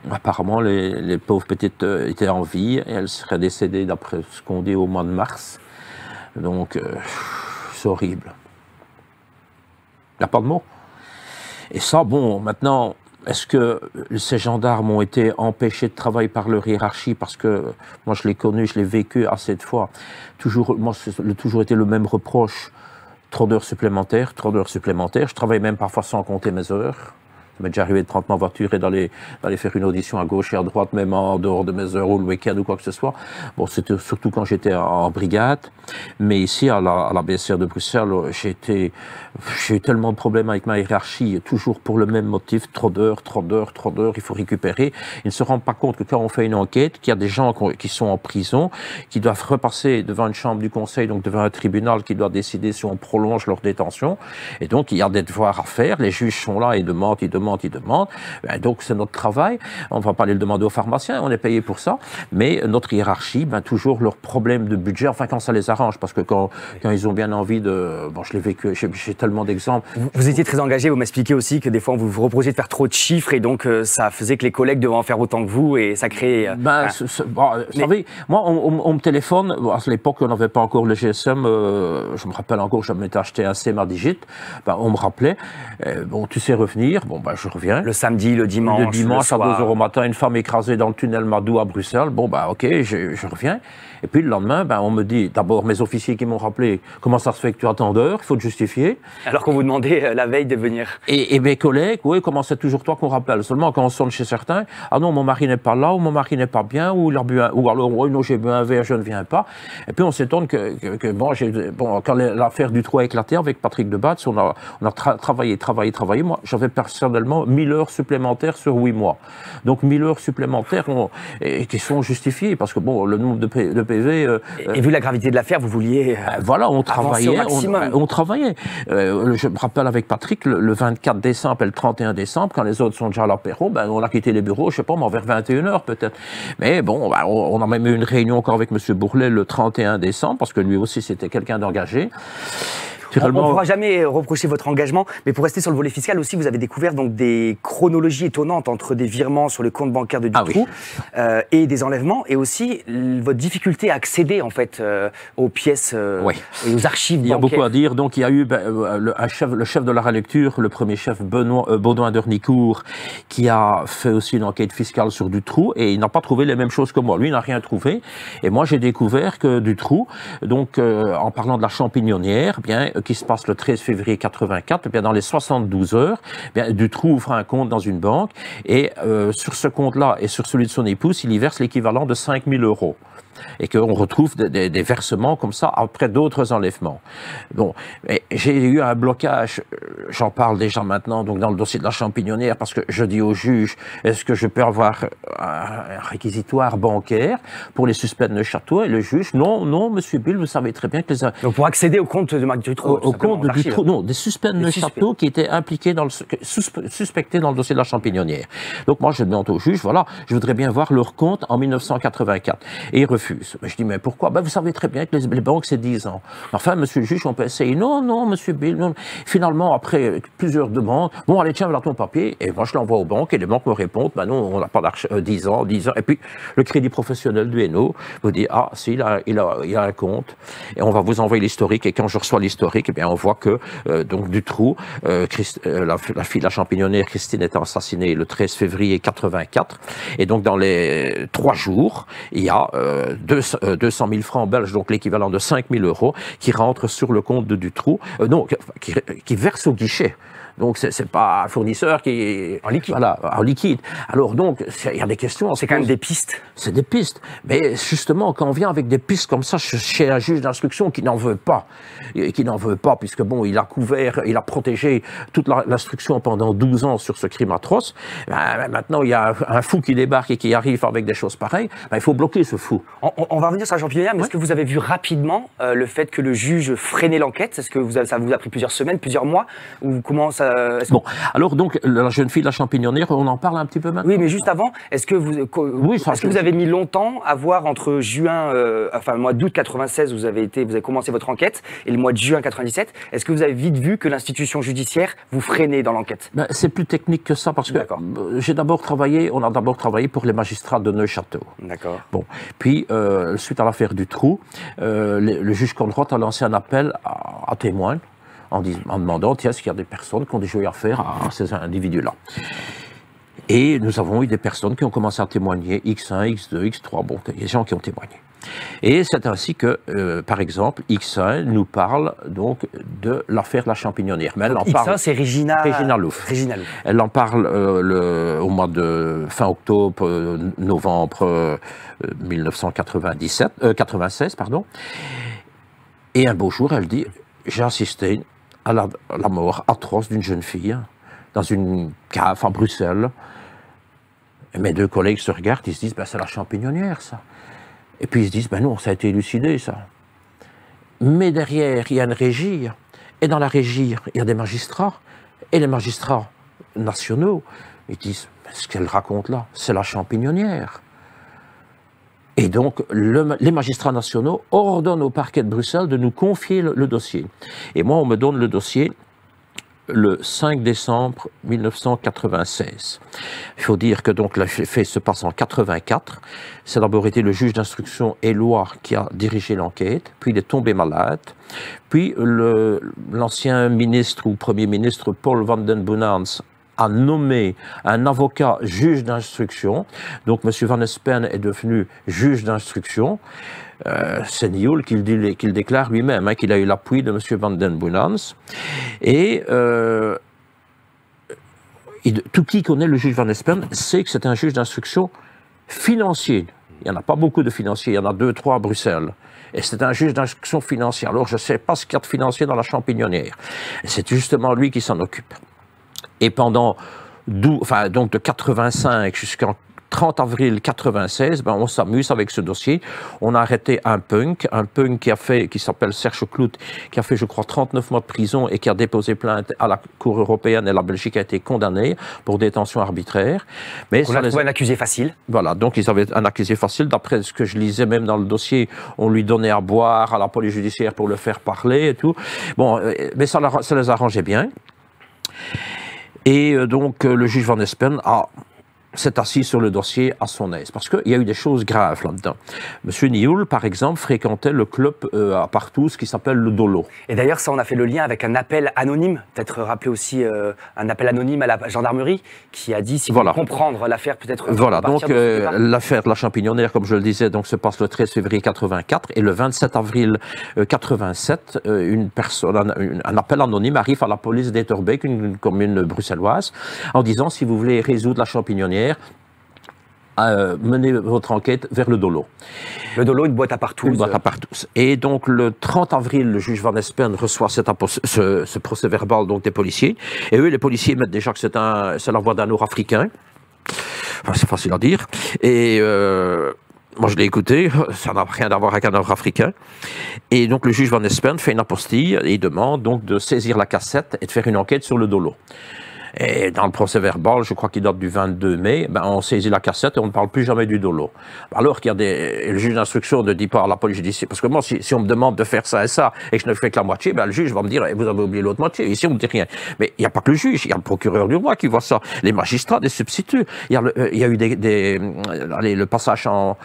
Apparemment, les pauvres petites étaient en vie et elles seraient décédées, d'après ce qu'on dit, au mois de mars. Donc, c'est horrible. Il n'y a pas de mots. Et ça, bon, maintenant, est-ce que ces gendarmes ont été empêchés de travailler par leur hiérarchie? Parce que moi, je l'ai connu, je l'ai vécu assez de fois. Moi, c'est toujours été le même reproche. Trop d'heures supplémentaires, trop d'heures supplémentaires. Je travaille même parfois sans compter mes heures. Ça m'est déjà arrivé de prendre ma voiture et d'aller faire une audition à gauche et à droite, même en dehors de mes heures ou le week-end ou quoi que ce soit. Bon, c'était surtout quand j'étais en brigade. Mais ici, à la BSR de Bruxelles, j'ai eu tellement de problèmes avec ma hiérarchie, toujours pour le même motif, trop d'heures, il faut récupérer. Ils ne se rendent pas compte que quand on fait une enquête, qu'il y a des gens qui sont en prison, qui doivent repasser devant une chambre du conseil, donc devant un tribunal qui doit décider si on prolonge leur détention. Et donc, il y a des devoirs à faire. Les juges sont là et demandent. Ben, donc, c'est notre travail. On ne va pas aller le demander aux pharmaciens, on est payé pour ça. Mais notre hiérarchie, ben, toujours leurs problèmes de budget, enfin, quand ça les arrange, parce que quand ils ont bien envie de... Bon, je l'ai vécu, j'ai tellement d'exemples. Vous étiez très engagé, vous m'expliquez aussi que des fois, vous vous reprochiez de faire trop de chiffres et donc ça faisait que les collègues devaient en faire autant que vous et ça créait... Ben, vous savez, moi, on me téléphone, à l'époque, on n'avait pas encore le GSM, je me rappelle encore, je m'étais acheté un CMA Digit, ben, on me rappelait, bon, tu sais revenir, bon, ben, je reviens. Le samedi, le dimanche. Le dimanche le à 2 soir. h au matin, une femme écrasée dans le tunnel Madou à Bruxelles. Bon, ok, je reviens. Et puis le lendemain, on me dit, d'abord mes officiers qui m'ont rappelé, comment ça se fait que tu attends d'heure, il faut te justifier. Alors qu'on vous demandait la veille de venir. Et mes collègues, oui, comment c'est toujours toi qu'on rappelle. Seulement quand on sonne chez certains, ah non, mon mari n'est pas là, ou mon mari n'est pas bien, ou il a bu ou alors, oui, non, j'ai bu un verre, je ne viens pas. Et puis on s'étonne quand l'affaire du trou a éclaté avec Patrick Debatz, on a travaillé. Moi, j'avais personnellement 1000 heures supplémentaires sur 8 mois. Donc 1000 heures supplémentaires qui sont justifiées, parce que le nombre de PV... Et vu la gravité de l'affaire, vous vouliez voilà, on travaillait. au maximum. On travaillait. Je me rappelle avec Patrick, le 24 décembre et le 31 décembre, quand les autres sont déjà à l'apéro, on a quitté les bureaux, je sais pas, vers 21h peut-être. Mais bon, on a même eu une réunion encore avec M. Bourlet le 31 décembre, parce que lui aussi c'était quelqu'un d'engagé. On ne pourra jamais reprocher votre engagement, mais pour rester sur le volet fiscal aussi, vous avez découvert donc des chronologies étonnantes entre des virements sur le compte bancaire de Dutroux et des enlèvements, et aussi votre difficulté à accéder en fait aux pièces et aux archives bancaires. Il y a beaucoup à dire. Donc il y a eu le chef de la relecture, le premier chef Baudouin d'Ernicourt, qui a fait aussi une enquête fiscale sur Dutroux, et il n'a pas trouvé les mêmes choses que moi. Lui, il n'a rien trouvé, et moi j'ai découvert que Dutroux, donc en parlant de la champignonnière, qui se passe le 13 février 84, dans les 72 heures, Dutroux ouvre un compte dans une banque, et sur ce compte-là et sur celui de son épouse, il y verse l'équivalent de 5 000 €. Et qu'on retrouve des versements comme ça après d'autres enlèvements. Bon, j'ai eu un blocage, j'en parle déjà maintenant, donc dans le dossier de la champignonnière, parce que je dis au juge, est-ce que je peux avoir un réquisitoire bancaire pour les suspects de Neuchâteau? Et le juge, non, monsieur Bill, vous savez très bien que les... Donc pour accéder au compte de Marc Dutroux, au compte de Dutroux, non, des suspects de Neuchâteau qui étaient impliqués suspectés dans le dossier de la champignonnière. Donc moi, je demande au juge, voilà, je voudrais bien voir leur compte en 1984. Et il refuse. Je dis, mais pourquoi? Vous savez très bien que les banques, c'est 10 ans. Enfin, monsieur le juge, on peut essayer. Non, monsieur Bill, non. Finalement, après plusieurs demandes, bon, allez, tiens, voilà ton papier. Et moi, je l'envoie aux banques, et les banques me répondent, non, on n'a pas d'argent, 10 ans. Et puis, le crédit professionnel du Hainaut vous dit, si, il a un compte, et on va vous envoyer l'historique. Et quand je reçois l'historique, on voit que, donc, Dutroux, la fille de la champignonnière, Christine, est assassinée le 13 février 84. Et donc, dans les 3 jours, il y a 200 000 francs belges, donc l'équivalent de 5 000 € qui rentrent sur le compte de Dutroux, qui verse au guichet. Donc c'est pas un fournisseur qui est en liquide. Voilà, en liquide. Alors donc il y a des questions. C'est quand même des pistes. C'est des pistes. Mais justement, quand on vient avec des pistes comme ça chez un juge d'instruction qui n'en veut pas, puisque il a couvert, il a protégé toute l'instruction pendant 12 ans sur ce crime atroce. Maintenant il y a un fou qui débarque et qui arrive avec des choses pareilles. Il faut bloquer ce fou. On va revenir sur la champignonnière, mais est-ce que vous avez vu rapidement le fait que le juge freinait l'enquête? Est-ce que ça vous a pris plusieurs semaines, plusieurs mois, ou comment ça? Bon, alors donc la jeune fille de la champignonnière, on en parle un petit peu maintenant. Oui, mais juste avant, est-ce que vous avez mis longtemps à voir entre juin, le mois d'août 96, vous avez commencé votre enquête, et le mois de juin 97, est-ce que vous avez vite vu que l'institution judiciaire vous freinait dans l'enquête? C'est plus technique que ça, parce que on a d'abord travaillé pour les magistrats de Neuchâteau. D'accord. Bon, puis suite à l'affaire Dutroux, le juge Conrad a lancé un appel à témoins, en demandant, tiens, est-ce qu'il y a des personnes qui ont déjà eu affaire à ces individus-là? Et nous avons eu des personnes qui ont commencé à témoigner, X1, X2, X3, il y a des gens qui ont témoigné. Et c'est ainsi que, par exemple, X1 nous parle donc de l'affaire de la champignonnière. Mais X1, c'est Regina Louf. Elle en parle au mois de fin octobre, novembre 96, pardon. Et un beau jour, elle dit, j'ai assisté à la mort atroce d'une jeune fille dans une cave à Bruxelles. Et mes 2 collègues se regardent, ils se disent, c'est la champignonnière, ça. Et puis ils se disent, non, ça a été élucidé, ça. Mais derrière, il y a une régie. Et dans la régie, il y a des magistrats. Et les magistrats nationaux, ils disent, ce qu'elle raconte là, c'est la champignonnière. Et donc, les magistrats nationaux ordonnent au parquet de Bruxelles de nous confier le dossier. Et moi, on me donne le dossier le 5 décembre 1996. Il faut dire que donc le fait se passe en 84. C'est d'abord été le juge d'instruction Éloi qui a dirigé l'enquête, puis il est tombé malade, puis l'ancien ministre ou premier ministre Paul van den Boenans a nommé un avocat juge d'instruction. Donc M. Van Espen est devenu juge d'instruction. C'est Nioul qui le déclare lui-même, hein, qu'il a eu l'appui de M. Van den Boenans. Et tout qui connaît le juge Van Espen sait que c'est un juge d'instruction financier. Il n'y en a pas beaucoup de financiers, il y en a 2, 3 à Bruxelles. Et c'est un juge d'instruction financière. Alors je ne sais pas ce qu'il y a de financier dans la Champignonnière. C'est justement lui qui s'en occupe. Et pendant, donc de 85 jusqu'en 30 avril 96, on s'amuse avec ce dossier. On a arrêté un punk qui s'appelle Serge Clout, qui a fait, je crois, 39 mois de prison et qui a déposé plainte à la Cour européenne, et la Belgique a été condamnée pour détention arbitraire. Mais on a trouvé un accusé facile. Voilà, donc ils avaient un accusé facile. D'après ce que je lisais même dans le dossier, on lui donnait à boire à la police judiciaire pour le faire parler et tout. Bon, mais ça les arrangeait bien. Et donc le juge Van Espen s'est assis sur le dossier à son aise, parce qu'il y a eu des choses graves là-dedans. Monsieur Nioul, par exemple, fréquentait le club à Partouze qui s'appelle le Dolo. Et d'ailleurs, ça, on a fait le lien avec un appel anonyme, peut-être rappeler aussi un appel anonyme à la gendarmerie, qui a dit, si vous voulez comprendre l'affaire, peut-être... Voilà, donc l'affaire de la Champignonnière, comme je le disais, donc, se passe le 13 février 84, et le 27 avril 87, un appel anonyme arrive à la police d'Etterbeek, une commune bruxelloise, en disant, si vous voulez résoudre la Champignonnière, menez votre enquête vers le Dolo. Le Dolo, une boîte à Partouze. Une boîte à Partouze. Et donc le 30 avril, le juge Van Espen reçoit ce procès verbal donc, des policiers. Et eux, les policiers mettent déjà que c'est la voix d'un Nord-Africain. Enfin, c'est facile à dire. Et moi, je l'ai écouté, ça n'a rien à voir avec un Nord-Africain. Et donc le juge Van Espen fait une apostille et il demande donc de saisir la cassette et de faire une enquête sur le Dolo. Et dans le procès verbal, je crois qu'il date du 22 mai, on saisit la cassette et on ne parle plus jamais du Dolo. Alors qu'il y a le juge d'instruction ne dit pas à la police judiciaire, parce que moi, si on me demande de faire ça et ça, et que je ne fais que la moitié, le juge va me dire, vous avez oublié l'autre moitié. Ici, on ne me dit rien. Mais il n'y a pas que le juge, il y a le procureur du roi qui voit ça, les magistrats, des substituts. Il y a eu le passage en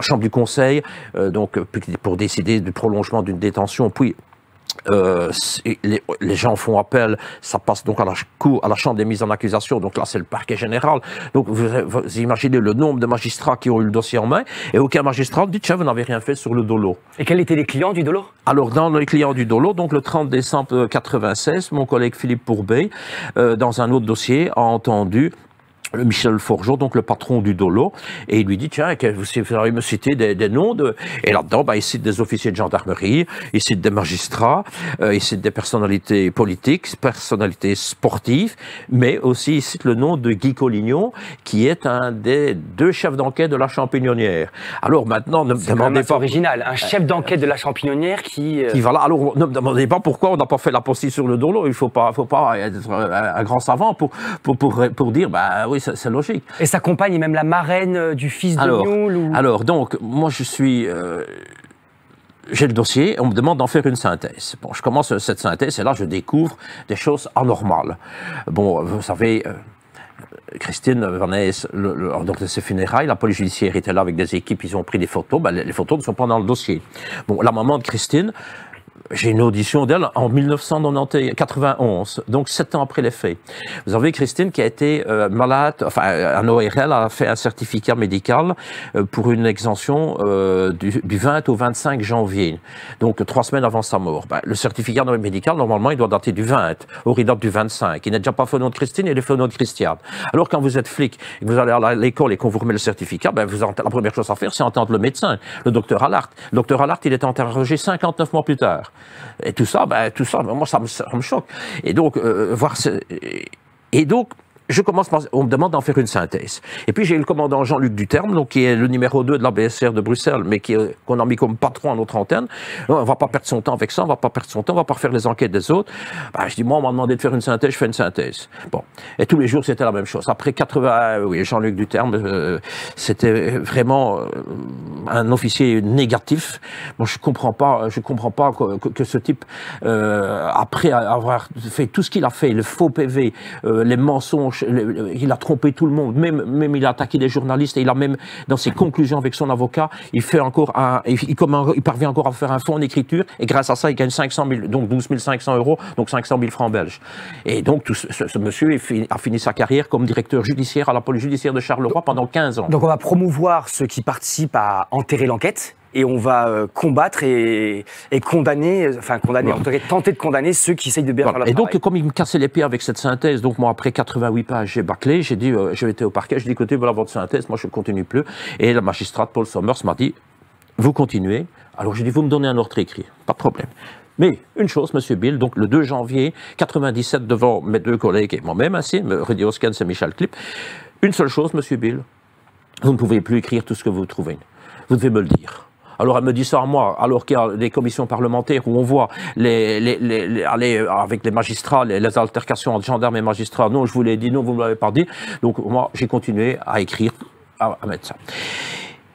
chambre du conseil, donc pour décider du prolongement d'une détention, puis les gens font appel, ça passe donc à la chambre des mises en accusation, donc là c'est le parquet général. Donc vous imaginez le nombre de magistrats qui ont eu le dossier en main, et aucun magistrat dit tiens, vous n'avez rien fait sur le Dolo. Et quels étaient les clients du Dolo? Alors dans les clients du Dolo, donc le 30 décembre 96, mon collègue Philippe Pourbet, dans un autre dossier, a entendu Michel Forgeot, donc le patron du Dolo, et il lui dit, tiens, vous avez me cité des noms et là-dedans, il cite des officiers de gendarmerie, il cite des magistrats, il cite des personnalités politiques, personnalités sportives, mais aussi il cite le nom de Guy Collignon, qui est un des 2 chefs d'enquête de la Champignonnière. Alors maintenant, ne me demandez pas... original, un chef d'enquête de la Champignonnière qui voilà, alors ne me demandez pas pourquoi on n'a pas fait la postille sur le Dolo, il faut pas être un grand savant pour dire, oui, c'est logique. Et sa compagne est même la marraine du fils de Nioul Alors, donc, moi, j'ai le dossier, on me demande d'en faire une synthèse. Bon, je commence cette synthèse et là, je découvre des choses anormales. Bon, vous savez... Christine Vanès, donc de ses funérailles, la police judiciaire était là avec des équipes, ils ont pris des photos, les photos ne sont pas dans le dossier. Bon, la maman de Christine, j'ai une audition d'elle en 1991, donc 7 ans après les faits. Vous avez Christine qui a été malade, enfin un ORL a fait un certificat médical pour une exemption du 20 au 25 janvier, donc 3 semaines avant sa mort. Le certificat médical, normalement, il doit dater du 20, or il date du 25. Il n'est déjà pas fait au nom de Christine, il est fait au nom de Christiane. Alors quand vous êtes flic, et que vous allez à l'école et qu'on vous remet le certificat, la première chose à faire, c'est entendre le médecin, le docteur Allard. Le docteur Allard, il est interrogé 59 mois plus tard. Et tout ça, moi, ça me choque. Et donc, on me demande d'en faire une synthèse. Et puis j'ai eu le commandant Jean-Luc Duterme, donc, qui est le numéro 2 de la BSR de Bruxelles, mais qu'on a mis comme patron à notre antenne. On ne va pas perdre son temps avec ça, on ne va pas refaire les enquêtes des autres. Je dis, moi, on m'a demandé de faire une synthèse, je fais une synthèse. Bon. Et tous les jours, c'était la même chose. Après 80, Jean-Luc Duterme, c'était vraiment un officier négatif. Moi, je comprends pas que ce type, après avoir fait tout ce qu'il a fait, le faux PV, les mensonges, mensonges, il a trompé tout le monde, même il a attaqué des journalistes, et il a même, dans ses conclusions avec son avocat, il parvient encore à faire un fonds en écriture, et grâce à ça, il gagne 500 000, donc 12 500 €, donc 500 000 francs belges. Et donc, ce monsieur a fini sa carrière comme directeur judiciaire à la police judiciaire de Charleroi pendant 15 ans. Donc on va promouvoir ceux qui participent à enterrer l'enquête, et on va combattre et condamner, en tout cas tenter de condamner ceux qui essayent de bien faire leur travail. Et donc, comme il me cassait les pieds avec cette synthèse, donc moi, après 88 pages, j'ai bâclé, j'ai dit, j'ai été au parquet, j'ai dit, écoutez, voilà votre synthèse, moi je ne continue plus. Et la magistrate Paul Sommers m'a dit, vous continuez. Alors j'ai dit, vous me donnez un ordre écrit, pas de problème. Mais une chose, Monsieur Bill, donc le 2 janvier 97, devant mes 2 collègues et moi-même, ainsi, Rudy Hoskens et Michel Klipp, une seule chose, Monsieur Bill, vous ne pouvez plus écrire tout ce que vous trouvez. Vous devez me le dire. Alors elle me dit ça à moi, alors qu'il y a des commissions parlementaires où on voit aller avec les magistrats, les altercations entre gendarmes et magistrats. Non, je vous l'ai dit, non, vous ne me l'avez pas dit. Donc moi, j'ai continué à écrire, à mettre ça.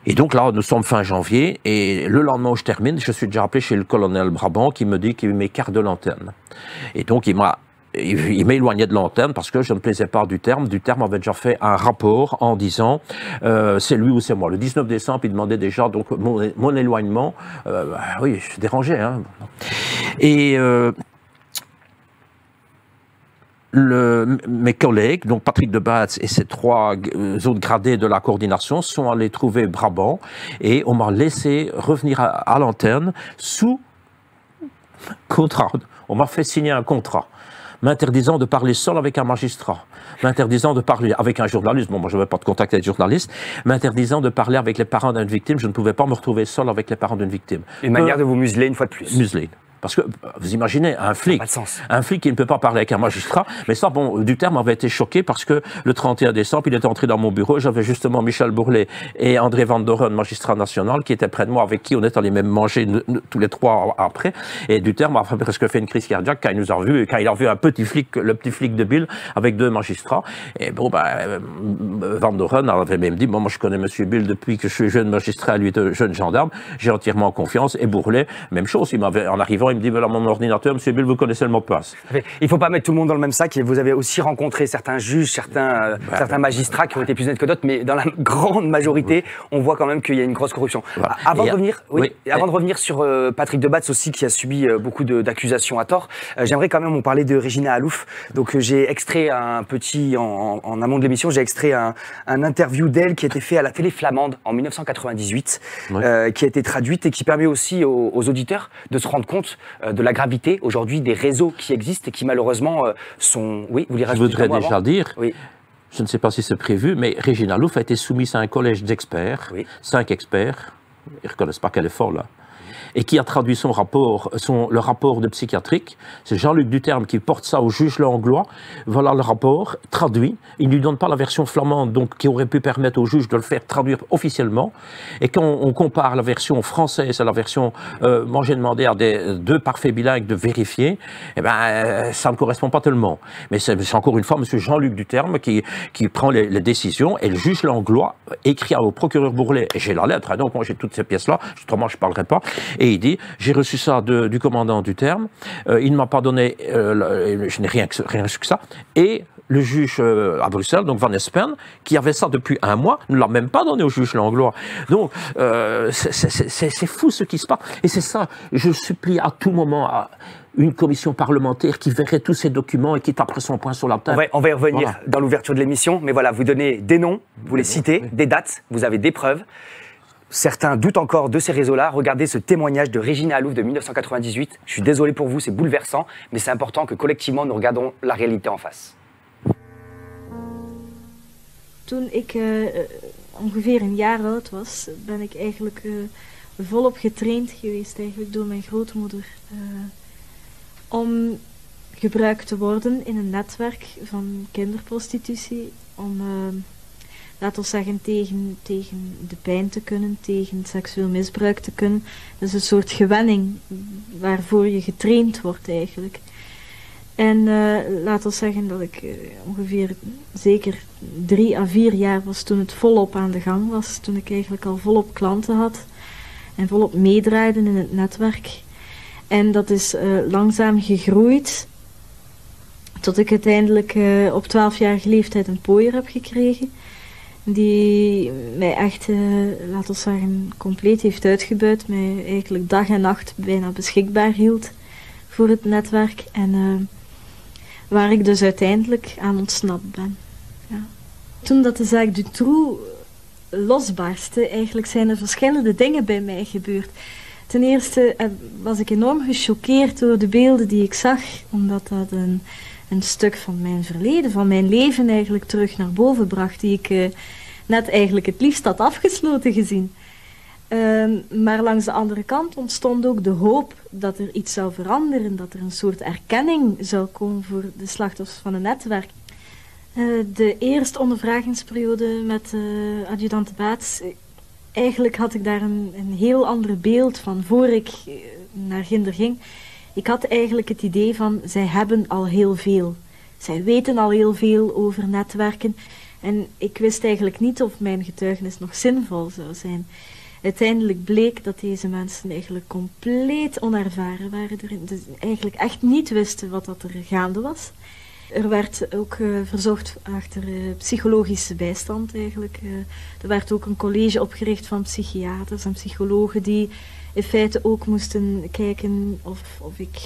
Et donc là, nous sommes fin janvier, et le lendemain où je termine, je suis déjà appelé chez le colonel Brabant qui me dit qu'il m'écarte de l'antenne. Et donc il m'a éloigné de l'antenne parce que je ne plaisais pas du terme. Du terme avait déjà fait un rapport en disant c'est lui ou c'est moi. Le 19 décembre, il demandait déjà donc mon éloignement. Oui, je suis dérangé. Hein. Et mes collègues, donc Patrick de Baets et ces 3 autres gradés de la coordination, sont allés trouver Brabant et on m'a laissé revenir à l'antenne sous contrat. On m'a fait signer un contrat m'interdisant de parler seul avec un magistrat, m'interdisant de parler avec un journaliste, bon moi je n'avais pas de contact avec les journalistes, m'interdisant de parler avec les parents d'une victime, je ne pouvais pas me retrouver seul avec les parents d'une victime. Une manière de vous museler une fois de plus. Museler. Parce que, vous imaginez, un flic qui ne peut pas parler avec un magistrat, mais ça, bon, du terme avait été choqué parce que le 31 décembre, il était entré dans mon bureau, j'avais justement Michel Bourlet et André Van Doren, magistrat national, qui étaient près de moi, avec qui on est allés même manger tous les 3 après, et du terme a presque fait une crise cardiaque quand il nous a vus, quand il a vu un petit flic, le petit flic de Bill, avec 2 magistrats, et bon, Van Doren avait même dit, bon, moi je connais Monsieur Bill depuis que je suis jeune magistrat, lui était jeune gendarme, j'ai entièrement confiance, et Bourlet, même chose, en arrivant, il me dit, voilà mon ordinateur, Monsieur Bill, vous connaissez le mot de passe. Il ne faut pas mettre tout le monde dans le même sac, et vous avez aussi rencontré certains juges, certains magistrats qui ont été plus nets que d'autres, mais dans la grande majorité, on voit quand même qu'il y a une grosse corruption. Voilà. Avant de revenir sur Patrick de Baets aussi, qui a subi beaucoup d'accusations à tort, j'aimerais quand même en parler de Regina Alouf. Donc j'ai extrait un petit, en amont de l'émission, j'ai extrait un interview d'elle qui a été fait à la télé flamande en 1998, qui a été traduite et qui permet aussi aux auditeurs de se rendre compte de la gravité aujourd'hui des réseaux qui existent et qui malheureusement sont... Oui, vous les rajoutez. Je voudrais déjà dire, je ne sais pas si c'est prévu, mais Regina Alouf a été soumise à un collège d'experts, 5 experts, ils ne reconnaissent pas qu'elle est folle, là, et qui a traduit son rapport, le rapport de psychiatrique. C'est Jean-Luc Duterme qui porte ça au juge Langlois. Voilà le rapport traduit. Il ne lui donne pas la version flamande, donc qui aurait pu permettre au juge de le faire traduire officiellement. Et quand on compare la version française à la version, moi j'ai demandé à des 2 parfaits bilingues de vérifier, eh ben ça ne correspond pas tellement. Mais c'est encore une fois M. Jean-Luc Duterme qui prend les décisions, et le juge Langlois écrit au procureur Bourlet, et j'ai la lettre, hein, donc moi j'ai toutes ces pièces-là, autrement je ne parlerai pas. Et il dit, j'ai reçu ça du commandant Duterme, il ne m'a pas donné, je n'ai rien reçu que ça, et le juge à Bruxelles, donc Van Espen, qui avait ça depuis 1 mois, ne l'a même pas donné au juge Langlois. Donc, c'est fou ce qui se passe. Et c'est ça, je supplie à tout moment une commission parlementaire qui verrait tous ces documents et qui taperait son poing sur la table. On va y revenir dans l'ouverture de l'émission, mais voilà, vous donnez des noms, vous les citez, des dates, vous avez des preuves. Certains doutent encore de ces réseaux-là. Regardez ce témoignage de Regina Alouf de 1998. Je suis désolé pour vous, c'est bouleversant, mais c'est important que collectivement nous regardons la réalité en face. Toen ik ongeveer 1 jaar oud was, ben ik eigenlijk volop getraind geweest eigenlijk door mijn grootmoeder om gebruikt te worden in een netwerk van kinderprostitutie, om laten we zeggen tegen de pijn te kunnen, tegen seksueel misbruik te kunnen. Dat is een soort gewenning waarvoor je getraind wordt eigenlijk. En laten we zeggen dat ik ongeveer zeker 3 à 4 jaar was toen het volop aan de gang was. Toen ik eigenlijk al volop klanten had en volop meedraaide in het netwerk. En dat is langzaam gegroeid Tot ik uiteindelijk op 12-jarige leeftijd een pooier heb gekregen. Die mij echt, laten we zeggen, compleet heeft uitgebuit. Mij eigenlijk dag en nacht bijna beschikbaar hield voor het netwerk. En waar ik dus uiteindelijk aan ontsnapt ben. Ja. Toen dat de zaak Dutroux losbarstte, eigenlijk zijn er verschillende dingen bij mij gebeurd. Ten eerste was ik enorm gechoqueerd door de beelden die ik zag, omdat dat een stuk van mijn verleden, van mijn leven eigenlijk terug naar boven bracht, die ik net eigenlijk het liefst had afgesloten gezien. Maar langs de andere kant ontstond ook de hoop dat er iets zou veranderen, dat er een soort erkenning zou komen voor de slachtoffers van een netwerk. De eerste ondervragingsperiode met adjudant Baets, eigenlijk had ik daar een heel ander beeld van voor ik naar Ginder ging. Ik had eigenlijk het idee van, zij hebben al heel veel. Zij weten al heel veel over netwerken. En ik wist eigenlijk niet of mijn getuigenis nog zinvol zou zijn. Uiteindelijk bleek dat deze mensen eigenlijk compleet onervaren waren erin. Dus eigenlijk echt niet wisten wat dat er gaande was. Er werd ook verzocht achter psychologische bijstand eigenlijk. Er werd ook een college opgericht van psychiaters en psychologen die in feite ook moesten kijken of ik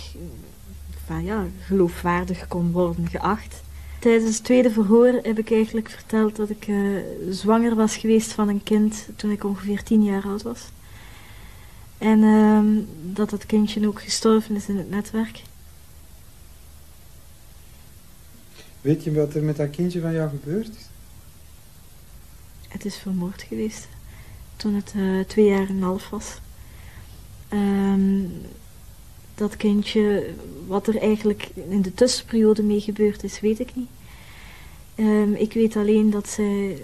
geloofwaardig kon worden geacht. Tijdens het tweede verhoor heb ik eigenlijk verteld dat ik zwanger was geweest van een kind toen ik ongeveer 10 jaar oud was. En dat kindje ook gestorven is in het netwerk. Weet je wat er met dat kindje van jou gebeurd is? Het is vermoord geweest toen het 2 jaar en een half was. Dat kindje, wat er eigenlijk in de tussenperiode mee gebeurd is, weet ik niet. Ik weet alleen dat zij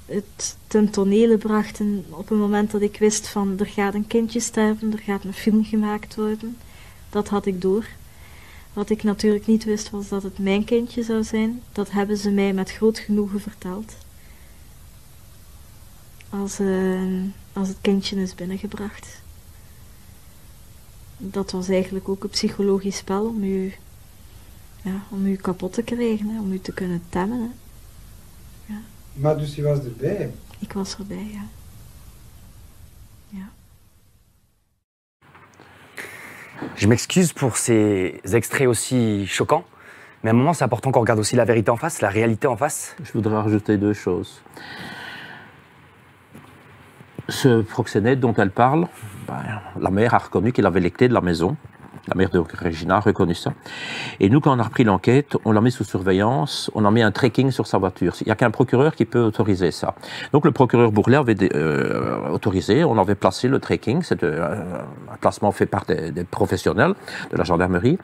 het ten tonele brachten op het moment dat ik wist van er gaat een kindje sterven, er gaat een film gemaakt worden. Dat had ik door. Wat ik natuurlijk niet wist was dat het mijn kindje zou zijn. Dat hebben ze mij met groot genoegen verteld. Als het kindje is binnengebracht. Dat was eigenlijk ook een psychologisch spel om u kapot te krijgen, hè, om u te kunnen temmen. Hè. Ja. Maar dus je was erbij? Ik was erbij, ja. Ja. Je m'excuse pour ces extraits aussi choquants, mais à un moment c'est important qu'on regarde aussi la vérité en face, la réalité en face. Je voudrais rajouter 2 choses. Ce proxénète dont elle parle, la mère a reconnu qu'il avait les clés de la maison. La mère de Regina a reconnu ça. Et nous, quand on a repris l'enquête, on l'a mis sous surveillance, on a mis un tracking sur sa voiture. Il n'y a qu'un procureur qui peut autoriser ça. Donc le procureur Bourlet avait autorisé, on avait placé le tracking, c'est un placement fait par des professionnels de la gendarmerie.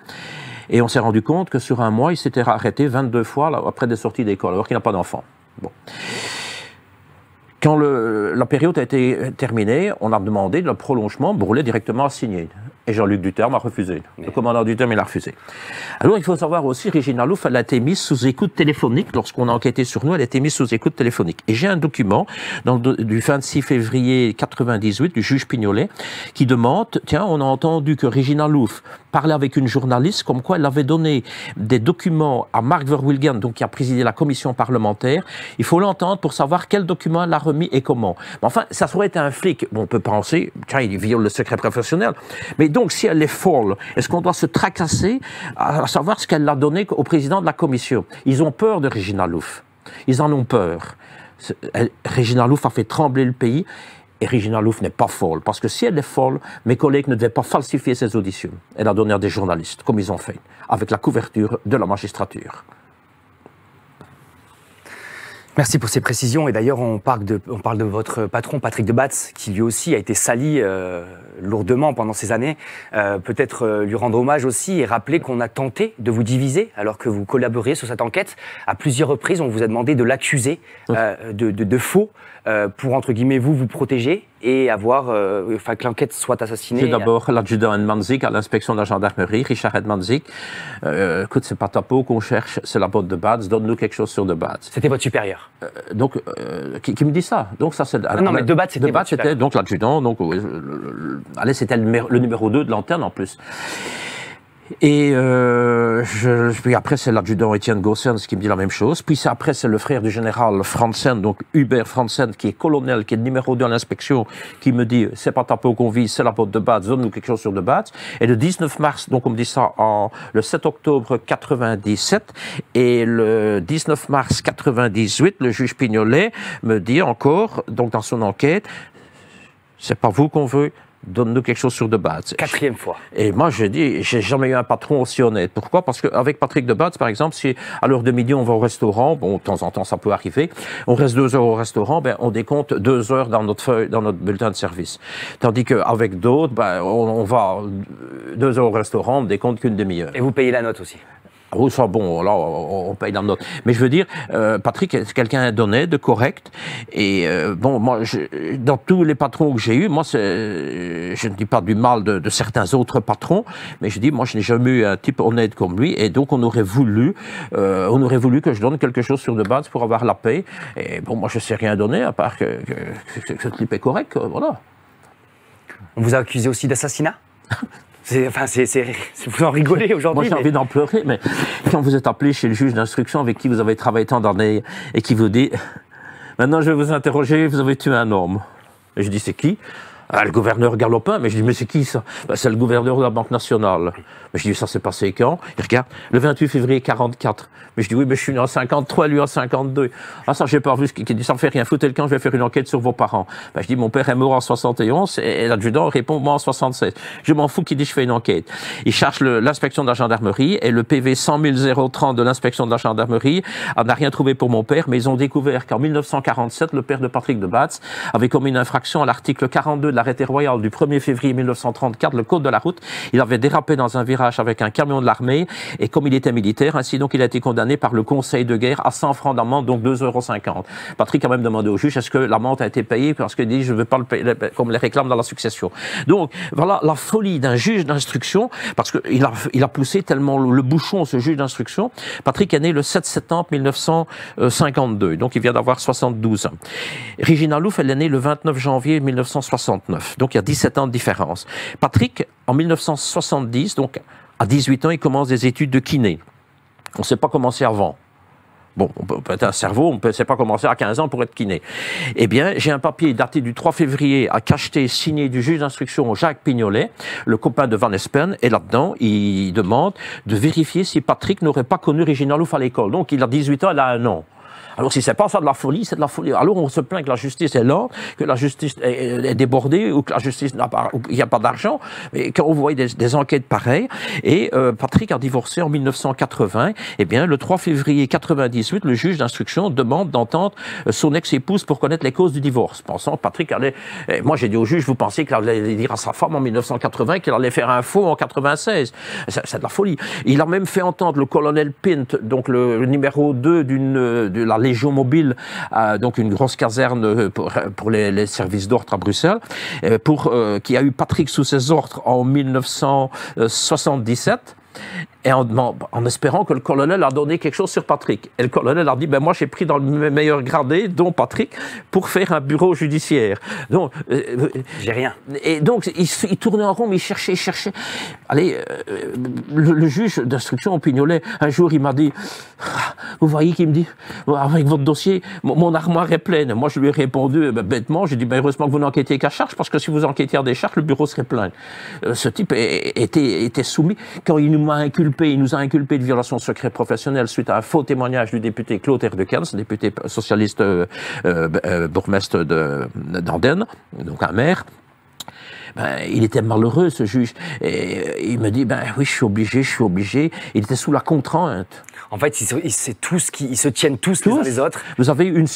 Et on s'est rendu compte que sur un mois, il s'était arrêté 22 fois là, après des sorties d'école, alors qu'il n'a pas d'enfant. Bon. Quand la période a été terminée, on a demandé le prolongement, Bourlet directement a signé. Et Jean-Luc Duterme a refusé. Le commandant Duterme, il a refusé. Alors, il faut savoir aussi, Regina Louf, elle a été mise sous écoute téléphonique. Lorsqu'on a enquêté sur nous, elle a été mise sous écoute téléphonique. Et j'ai un document du 26 février 1998 du juge Pignolet qui demande, tiens, on a entendu que Regina Louf parlait avec une journaliste comme quoi elle avait donné des documents à Mark Verwilgen, donc qui a présidé la commission parlementaire. Il faut l'entendre pour savoir quel document elle a remis et comment. Mais enfin, ça aurait été un flic. Bon, on peut penser, tiens, il viole le secret professionnel. Mais donc, si elle est folle, est-ce qu'on doit se tracasser à savoir ce qu'elle a donné au président de la commission? Ils ont peur de Regina Louf. Ils en ont peur. Regina Louf a fait trembler le pays. Et Regina Louf n'est pas folle, parce que si elle est folle, mes collègues ne devaient pas falsifier ses auditions. Elle a donné à des journalistes, comme ils ont fait, avec la couverture de la magistrature. Merci pour ces précisions. Et d'ailleurs, on parle de votre patron, Patrick de Baets, qui lui aussi a été sali lourdement pendant ces années. Peut-être lui rendre hommage aussi et rappeler qu'on a tenté de vous diviser alors que vous collaboriez sur cette enquête. À plusieurs reprises, on vous a demandé de l'accuser de faux pour, entre guillemets, vous protéger et avoir, que l'enquête soit assassinée. C'est d'abord l'adjudant Edmanzik à l'inspection de la gendarmerie, Richard Edmanzik. Écoute, c'est pas ta peau qu'on cherche, c'est la botte de Baets, donne-nous quelque chose sur de Baets. C'était votre supérieur. Qui me dit ça? Donc ça c'est. Non, mais de Baets, c'était. De Baets, c'était donc l'adjudant, donc allez, c'était le numéro 2 de l'antenne en plus. Et puis après, c'est l'adjudant Étienne Goossens qui me dit la même chose. Puis après, c'est le frère du général Franzen, donc Hubert Franzen, qui est colonel, qui est le numéro 2 à l'inspection, qui me dit, c'est pas ta peau qu'on vise, c'est la peau de Batz, donne-nous quelque chose sur de Batz. Et le 19 mars, donc on me dit ça le 7 octobre 97, et le 19 mars 98, le juge Pignolet me dit encore, donc dans son enquête, c'est pas vous qu'on veut, donne-nous quelque chose sur de Batz. 4e fois. Et moi, je dis, j'ai jamais eu un patron aussi honnête. Pourquoi? Parce qu'avec Patrick de Batz, par exemple, si à l'heure de midi, on va au restaurant, bon, de temps en temps, ça peut arriver, on reste 2 heures au restaurant, ben, on décompte 2 heures dans notre feuille, dans notre bulletin de service. Tandis qu'avec d'autres, ben, on va 2 heures au restaurant, on décompte qu'une demi-heure. Et vous payez la note aussi? Oui, ça, bon, là, on paye la note. Mais je veux dire, Patrick est quelqu'un d'honnête, de correct. Et bon, moi, dans tous les patrons que j'ai eus, moi, je ne dis pas du mal de certains autres patrons, mais je dis, moi, je n'ai jamais eu un type honnête comme lui. Et donc, on aurait voulu que je donne quelque chose sur de Batz pour avoir la paix. Et bon, moi, je ne sais rien donner, à part que ce type est correct, voilà. On vous a accusé aussi d'assassinat? Vous en rigolez aujourd'hui. Moi, j'ai envie d'en pleurer, mais quand vous êtes appelé chez le juge d'instruction avec qui vous avez travaillé tant d'années et qui vous dit « Maintenant, je vais vous interroger, vous avez tué un homme. » Et je dis « C'est qui ?» Ah, le gouverneur Galopin. Mais je dis, mais c'est qui ça? Ben, c'est le gouverneur de la Banque nationale. Mais je dis, ça s'est passé quand? Il regarde, le 28 février 44. Mais je dis, oui, mais je suis né en 53, lui en 52. Ah, ça, j'ai pas vu. Il dit, ça me fait rien, foutez le camp, je vais faire une enquête sur vos parents. Ben, je dis, mon père est mort en 71, et l'adjudant répond, moi en 76. Je m'en fous qu'il dit, je fais une enquête. Il cherche l'inspection de la gendarmerie, et le PV 100 030 de l'inspection de la gendarmerie n'a rien trouvé pour mon père, mais ils ont découvert qu'en 1947, le père de Patrick de Batz avait commis une infraction à l'article 42 de l'arrêté royal du 1er février 1934, le code de la route. Il avait dérapé dans un virage avec un camion de l'armée, et comme il était militaire, ainsi donc il a été condamné par le conseil de guerre à 100 francs d'amende, donc 2,50 €. Patrick a même demandé au juge, est-ce que l'amende a été payée, parce qu'il dit, je ne veux pas le payer, comme les réclame dans la succession. Donc, voilà la folie d'un juge d'instruction, parce qu'il a poussé tellement le bouchon, ce juge d'instruction. Patrick est né le 7 septembre 1952, donc il vient d'avoir 72 ans. Regina Louf, elle est née le 29 janvier 1969, donc il y a 17 ans de différence. Patrick, en 1970, donc à 18 ans, il commence des études de kiné. On ne sait pas commencer avant. Bon, on peut être un cerveau, on ne sait pas commencer à 15 ans pour être kiné. Eh bien, j'ai un papier daté du 3 février à cacheter, signé du juge d'instruction Jacques Pignolet, le copain de Van Espen, et là-dedans, il demande de vérifier si Patrick n'aurait pas connu Regina Louf à l'école. Donc, il a 18 ans, elle a 1 an. Alors, si c'est pas ça de la folie, c'est de la folie. Alors, on se plaint que la justice est lente, que la justice est débordée, ou que la justice n'a pas, il n'y a pas d'argent. Mais quand on voit des enquêtes pareilles, et Patrick a divorcé en 1980, eh bien, le 3 février 98, le juge d'instruction demande d'entendre son ex-épouse pour connaître les causes du divorce. Pensant que Patrick allait, moi j'ai dit au juge, vous pensez qu'il allait dire à sa femme en 1980 qu'il allait faire un faux en 96. C'est de la folie. Il a même fait entendre le colonel Pint, donc le numéro 2 de la Légion mobile, donc une grosse caserne pour les services d'ordre à Bruxelles, qui a eu Patrick sous ses ordres en 1977. Et en espérant que le colonel a donné quelque chose sur Patrick. Et le colonel a dit, ben moi j'ai pris dans le meilleur gradé, dont Patrick, pour faire un bureau judiciaire. Donc, j'ai rien. Et donc, il tournait en rond, mais il cherchait. Allez, le juge d'instruction au Pignolet, un jour, il m'a dit, vous voyez qu'il me dit, avec votre dossier, mon armoire est pleine. Moi, je lui ai répondu, bêtement, j'ai dit, ben heureusement que vous n'enquêtiez qu'à charge, parce que si vous enquêtiez à des charges, le bureau serait plein. Ce type était soumis. Quand il nous a inculpé de violation de secret professionnel suite à un faux témoignage du député Claude Erdekens, député socialiste bourgmestre d'Andenne, donc un maire. Ben, il était malheureux, ce juge. Et il me dit, ben oui, je suis obligé. Il était sous la contrainte. En fait, ils se tiennent tous les uns les autres. Vous avez une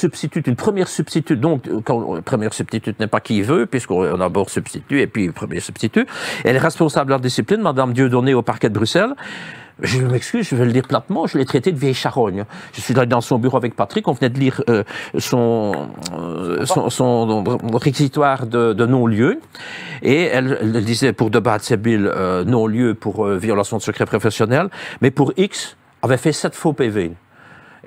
première substitute. Donc, quand première substitute n'est pas qui veut, puisqu'on a d'abord substitut et puis premier substitut. Elle est responsable de la discipline, Madame Dieudonné au parquet de Bruxelles. Je m'excuse, je vais le dire platement, je l'ai traité de vieille charogne. Je suis allé dans son bureau avec Patrick, on venait de lire son réquisitoire de non-lieu. Et elle disait pour de Batz et Bill, non-lieu pour violation de secret professionnel, mais pour X, avait fait 7 faux PV.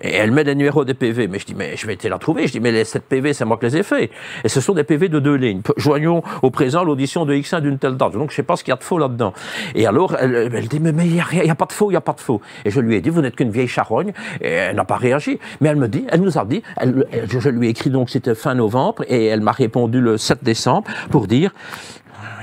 Et elle met les numéros des PV. Mais je dis, mais je vais te la trouver. Je dis, mais les 7 PV, c'est moi qui les ai faits. Et ce sont des PV de 2 lignes. Joignons au présent l'audition de X1 d'une telle date. Donc, je ne sais pas ce qu'il y a de faux là-dedans. Et alors, elle dit, mais il n'y a pas de faux, il n'y a pas de faux. Et je lui ai dit, vous n'êtes qu'une vieille charogne. Et elle n'a pas réagi. Mais elle nous a dit, je lui ai écrit donc, c'était fin novembre, et elle m'a répondu le 7 décembre pour dire,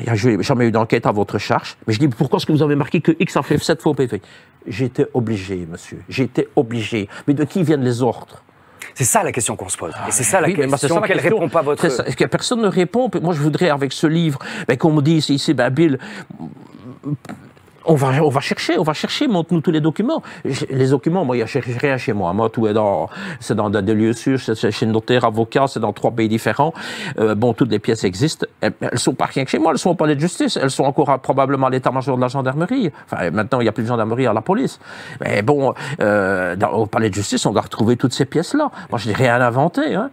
il n'y a jamais eu d'enquête à votre charge. Mais je dis, pourquoi est-ce que vous avez marqué que X a fait 7 faux PV? J'étais obligé, monsieur. J'étais obligé. Mais de qui viennent les ordres? C'est ça la question qu'on se pose. Et c'est ça la question qu'elle ne répond pas à votre... Que personne ne répond. Moi, je voudrais, avec ce livre, qu'on me dise ici, Bill... On va chercher, montre-nous tous les documents. Les documents, moi, il n'y a rien chez moi. Moi, tout c'est dans des lieux sûrs, c'est chez le notaire, avocat, c'est dans 3 pays différents. Toutes les pièces existent. Elles ne sont pas rien que chez moi, elles sont au palais de justice. Elles sont encore probablement à l'état-major de la gendarmerie. Enfin, maintenant, il n'y a plus de gendarmerie à la police. Mais bon, au palais de justice, on doit retrouver toutes ces pièces-là. Moi, je n'ai rien inventé, hein.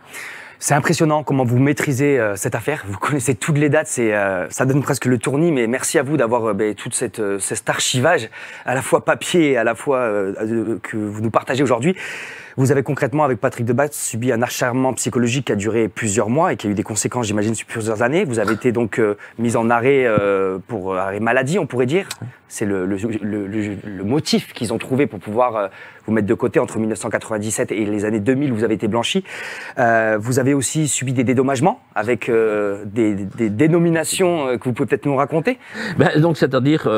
C'est impressionnant comment vous maîtrisez cette affaire. Vous connaissez toutes les dates, ça donne presque le tournis. Mais merci à vous d'avoir tout cet archivage, à la fois papier et à la fois que vous nous partagez aujourd'hui. Vous avez concrètement, avec Patrick Debatz, subi un acharnement psychologique qui a duré plusieurs mois et qui a eu des conséquences, j'imagine, sur plusieurs années. Vous avez été donc mis en arrêt pour arrêt maladie, on pourrait dire. C'est le motif qu'ils ont trouvé pour pouvoir vous mettre de côté entre 1997 et les années 2000 où vous avez été blanchi. Vous avez aussi subi des dédommagements avec des dénominations que vous pouvez peut-être nous raconter. Donc, c'est-à-dire,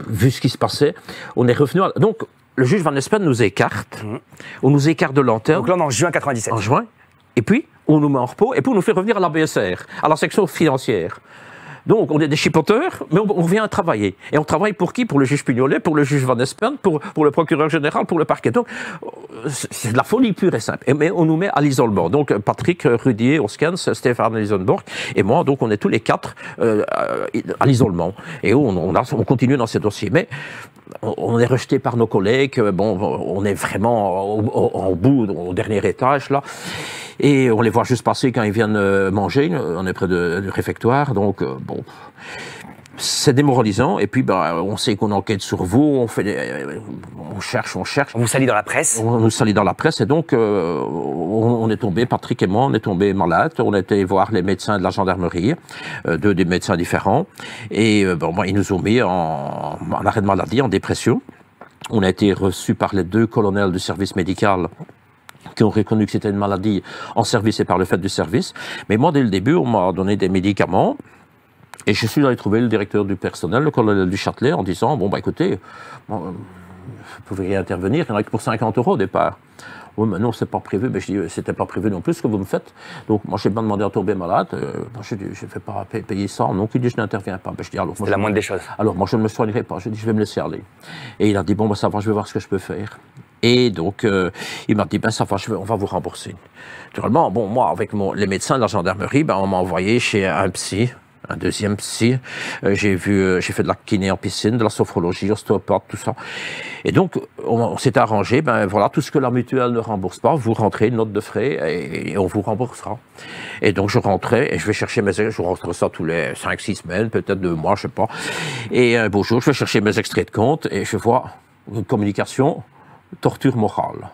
vu ce qui se passait, on est revenu à... Donc, le juge Van Espen nous écarte. On nous écarte de l'antenne. Donc là, on est en juin 97. En juin. Et puis, on nous met en repos. Et puis, on nous fait revenir à la BSR, à la section financière. Donc, on est des chipoteurs, mais on revient à travailler. Et on travaille pour qui? Pour le juge Pignolet, pour le juge Van Espen, pour le procureur général, pour le parquet. Donc, c'est de la folie pure et simple. Mais on nous met à l'isolement. Donc, Patrick Rudier, Oskens, Stéphane Lisenborg et moi, donc, on est tous les 4 à l'isolement. Et on continue dans ces dossiers. Mais on est rejeté par nos collègues. On est vraiment au bout, au dernier étage, là. Et on les voit juste passer quand ils viennent manger. On est près du réfectoire, donc c'est démoralisant. Et puis, on sait qu'on enquête sur vous, on cherche. On vous salit dans la presse. On nous salit dans la presse, et donc on est tombé, Patrick et moi, on est tombé malades. On a été voir les médecins de la gendarmerie, des médecins différents, et ils nous ont mis en arrêt de maladie, en dépression. On a été reçus par les 2 colonels du service médical qui ont reconnu que c'était une maladie en service et par le fait du service. Mais moi, dès le début, on m'a donné des médicaments et je suis allé trouver le directeur du personnel, le colonel du Châtelet, en disant, écoutez, vous pouvez intervenir, il n'y en a que pour 50 € au départ. Oui, mais non, c'est pas prévu. Je dis, c'était pas prévu non plus ce que vous me faites. Donc, moi, je n'ai pas demandé à tomber malade. Je dis, je ne vais pas payer ça. Donc, il dit, je n'interviens pas. Je dis, alors, c'est la moindre des choses. Alors, moi, je ne me soignerai pas. Je dis, je vais me laisser aller. Et il a dit, ça va, je vais voir ce que je peux faire. Et donc, il m'a dit, ça va, on va vous rembourser. Naturellement, moi, avec les médecins de la gendarmerie, on m'a envoyé chez un psy, un deuxième psy. J'ai fait de la kiné en piscine, de la sophrologie, ostéopathe, tout ça. Et donc, on s'est arrangé, voilà, tout ce que la mutuelle ne rembourse pas, vous rentrez une note de frais et on vous remboursera. Et donc, je rentrais et je vais chercher je rentre ça tous les 5-6 semaines, peut-être 2 mois, je sais pas. Et un beau jour, je vais chercher mes extraits de compte et je vois une communication, torture morale.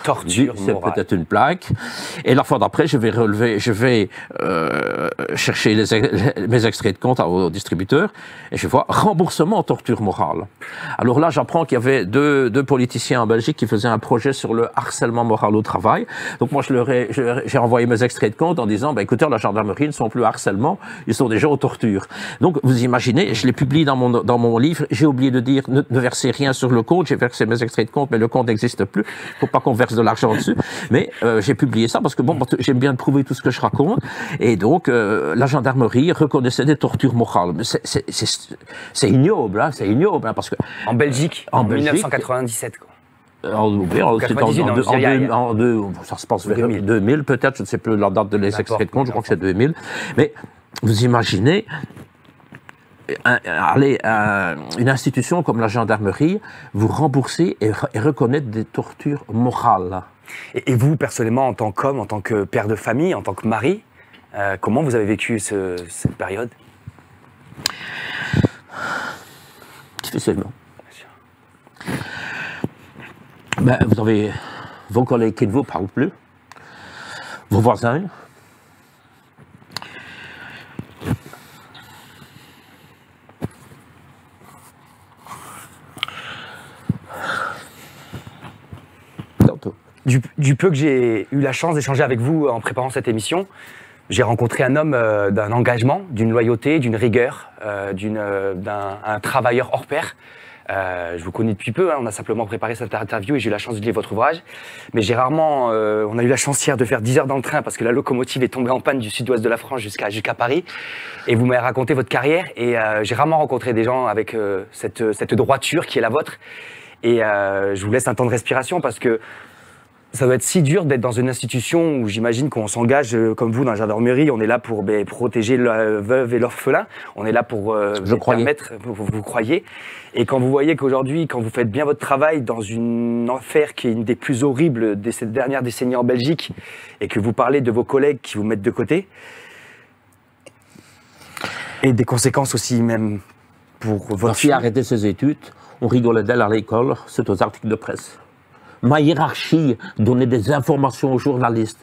Torture morale. C'est peut-être une blague. Et la fois d'après, je vais chercher mes extraits de compte au distributeur et je vois remboursement en torture morale. Alors là, j'apprends qu'il y avait deux politiciens en Belgique qui faisaient un projet sur le harcèlement moral au travail. Donc moi, j'ai envoyé mes extraits de compte en disant, écoutez, la gendarmerie ne sont plus harcèlement, ils sont déjà aux tortures. Donc vous imaginez, je l'ai publié dans mon livre, j'ai oublié de dire ne versez rien sur le compte, j'ai versé mes extraits de compte, mais le compte n'existe plus. Il ne faut pas qu'on verse de l'argent dessus, mais j'ai publié ça parce que j'aime bien prouver tout ce que je raconte, et donc la gendarmerie reconnaissait des tortures morales. C'est ignoble, hein, parce que en Belgique, en 1997, quoi. Ça se passe vers 2000 peut-être, je ne sais plus la date de les extraits de compte, je crois que c'est 2000, mais vous imaginez une institution comme la gendarmerie vous rembourser et reconnaître des tortures morales. Et vous, personnellement, en tant qu'homme, en tant que père de famille, en tant que mari, comment vous avez vécu cette période? Difficilement. Ben, vous avez vos collègues qui ne vous parlent plus, vos voisins. Du peu que j'ai eu la chance d'échanger avec vous en préparant cette émission, j'ai rencontré un homme d'un engagement, d'une loyauté, d'une rigueur, un travailleur hors pair. Je vous connais depuis peu, hein, on a simplement préparé cette interview et j'ai eu la chance de lire votre ouvrage. Mais j'ai rarement, on a eu la chance hier de faire 10 heures dans le train parce que la locomotive est tombée en panne du sud-ouest de la France jusqu'à Paris. Et vous m'avez raconté votre carrière et j'ai rarement rencontré des gens avec cette droiture qui est la vôtre. Et je vous laisse un temps de respiration parce que ça doit être si dur d'être dans une institution où j'imagine qu'on s'engage, comme vous, dans la gendarmerie. On est là pour protéger la veuve et l'orphelin. On est là pour permettre, vous croyez. Et quand vous voyez qu'aujourd'hui, quand vous faites bien votre travail dans une affaire qui est une des plus horribles de cette dernière décennie en Belgique, et que vous parlez de vos collègues qui vous mettent de côté, et des conséquences aussi même pour votre Ma fille a arrêté ses études, on rigolait d'elle à l'école, c'est aux articles de presse. Ma hiérarchie donnait des informations aux journalistes.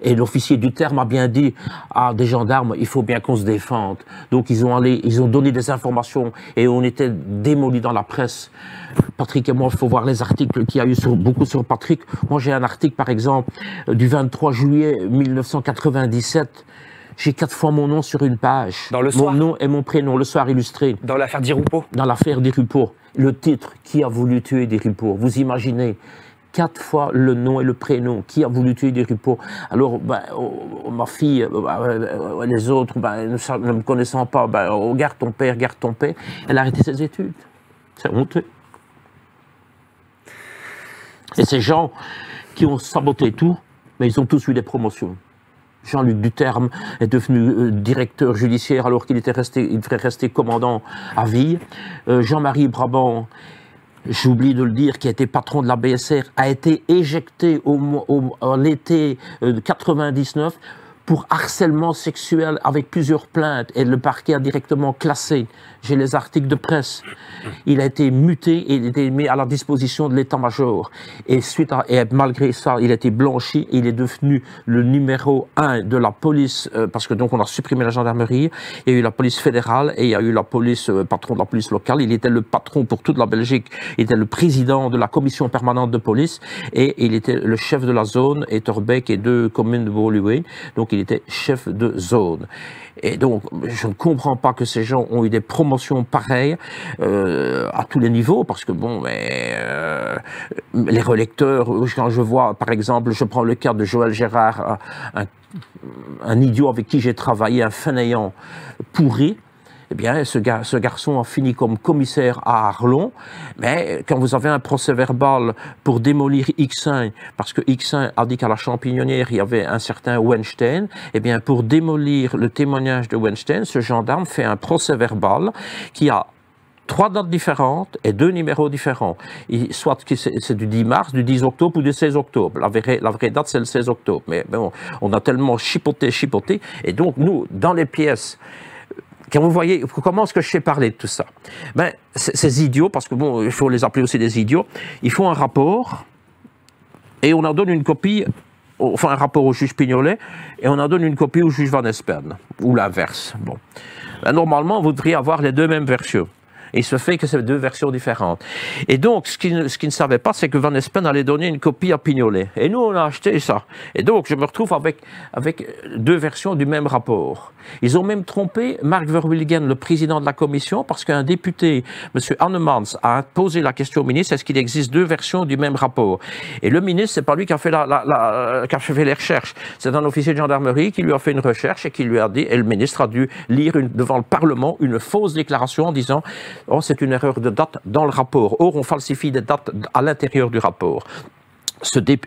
Et l'officier du terme a bien dit à des gendarmes, il faut bien qu'on se défende. Donc ils ont donné des informations et on était démolis dans la presse. Patrick et moi, il faut voir les articles qu'il y a eu beaucoup sur Patrick. Moi j'ai un article par exemple du 23 juillet 1997. J'ai 4 fois mon nom sur une page. Dans le soir. Mon nom et mon prénom, le soir illustré. Dans l'affaire Di-Rupo. Dans l'affaire Di-Rupo. Le titre, qui a voulu tuer Di-Rupo? Vous imaginez 4 fois le nom et le prénom, qui a voulu tuer Di-Rupo? Alors, ma fille, les autres, ne me connaissant pas, garde ton père, elle a arrêté ses études. C'est honteux. Et ces gens qui ont saboté tout, mais ils ont tous eu des promotions. Jean-Luc Duterme est devenu directeur judiciaire alors qu'il devrait rester commandant à vie. Jean-Marie Brabant, j'oublie de le dire, qui a été patron de la BSR, a été éjecté en l'été 99 pour harcèlement sexuel avec plusieurs plaintes et le parquet a directement classé. J'ai les articles de presse. Il a été muté et il a été mis à la disposition de l'état-major. Et malgré ça, il a été blanchi et il est devenu le numéro 1 de la police, parce que donc on a supprimé la gendarmerie, il y a eu la police fédérale et il y a eu la police, patron de la police locale. Il était le patron pour toute la Belgique, il était le président de la commission permanente de police et il était le chef de la zone, Etterbeek et 2 communes de Woluwe. Donc il était chef de zone. Et donc, je ne comprends pas que ces gens ont eu des promotions pareilles à tous les niveaux, parce que les relecteurs, quand je vois, par exemple, je prends le cas de Joël Gérard, un idiot avec qui j'ai travaillé, un fainéant pourri, eh bien, ce garçon a fini comme commissaire à Arlon, mais quand vous avez un procès verbal pour démolir X1, parce que X1 a dit qu'à la Champignonnière, il y avait un certain Weinstein, eh bien, pour démolir le témoignage de Weinstein, ce gendarme fait un procès verbal qui a 3 dates différentes et 2 numéros différents. Soit que c'est du 10 mars, du 10 octobre ou du 16 octobre. La vraie date, c'est le 16 octobre. Mais bon, on a tellement chipoté. Et donc, nous, dans les pièces, quand vous voyez, comment est-ce que je sais parler de tout ça? Ces idiots, parce que bon, il faut les appeler aussi des idiots, ils font un rapport et on en donne une copie, enfin un rapport au juge Pignolet et on en donne une copie au juge Van Espen, ou l'inverse. Bon. Normalement, vous devriez avoir les 2 mêmes versions. Et il se fait que c'est 2 versions différentes. Et donc, ce qu'ils ne savaient pas, c'est que Van Espen allait donner une copie à Pignolet. Et nous, on a acheté ça. Et donc, je me retrouve avec 2 versions du même rapport. Ils ont même trompé Mark Verwilgen, le président de la commission, parce qu'un député, M. Annemans, a posé la question au ministre, est-ce qu'il existe 2 versions du même rapport? Et le ministre, c'est pas lui qui a fait les recherches. C'est un officier de gendarmerie qui lui a fait une recherche et qui lui a dit, et le ministre a dû lire devant le Parlement une fausse déclaration en disant oh, c'est une erreur de date dans le rapport. Or, on falsifie des dates à l'intérieur du rapport.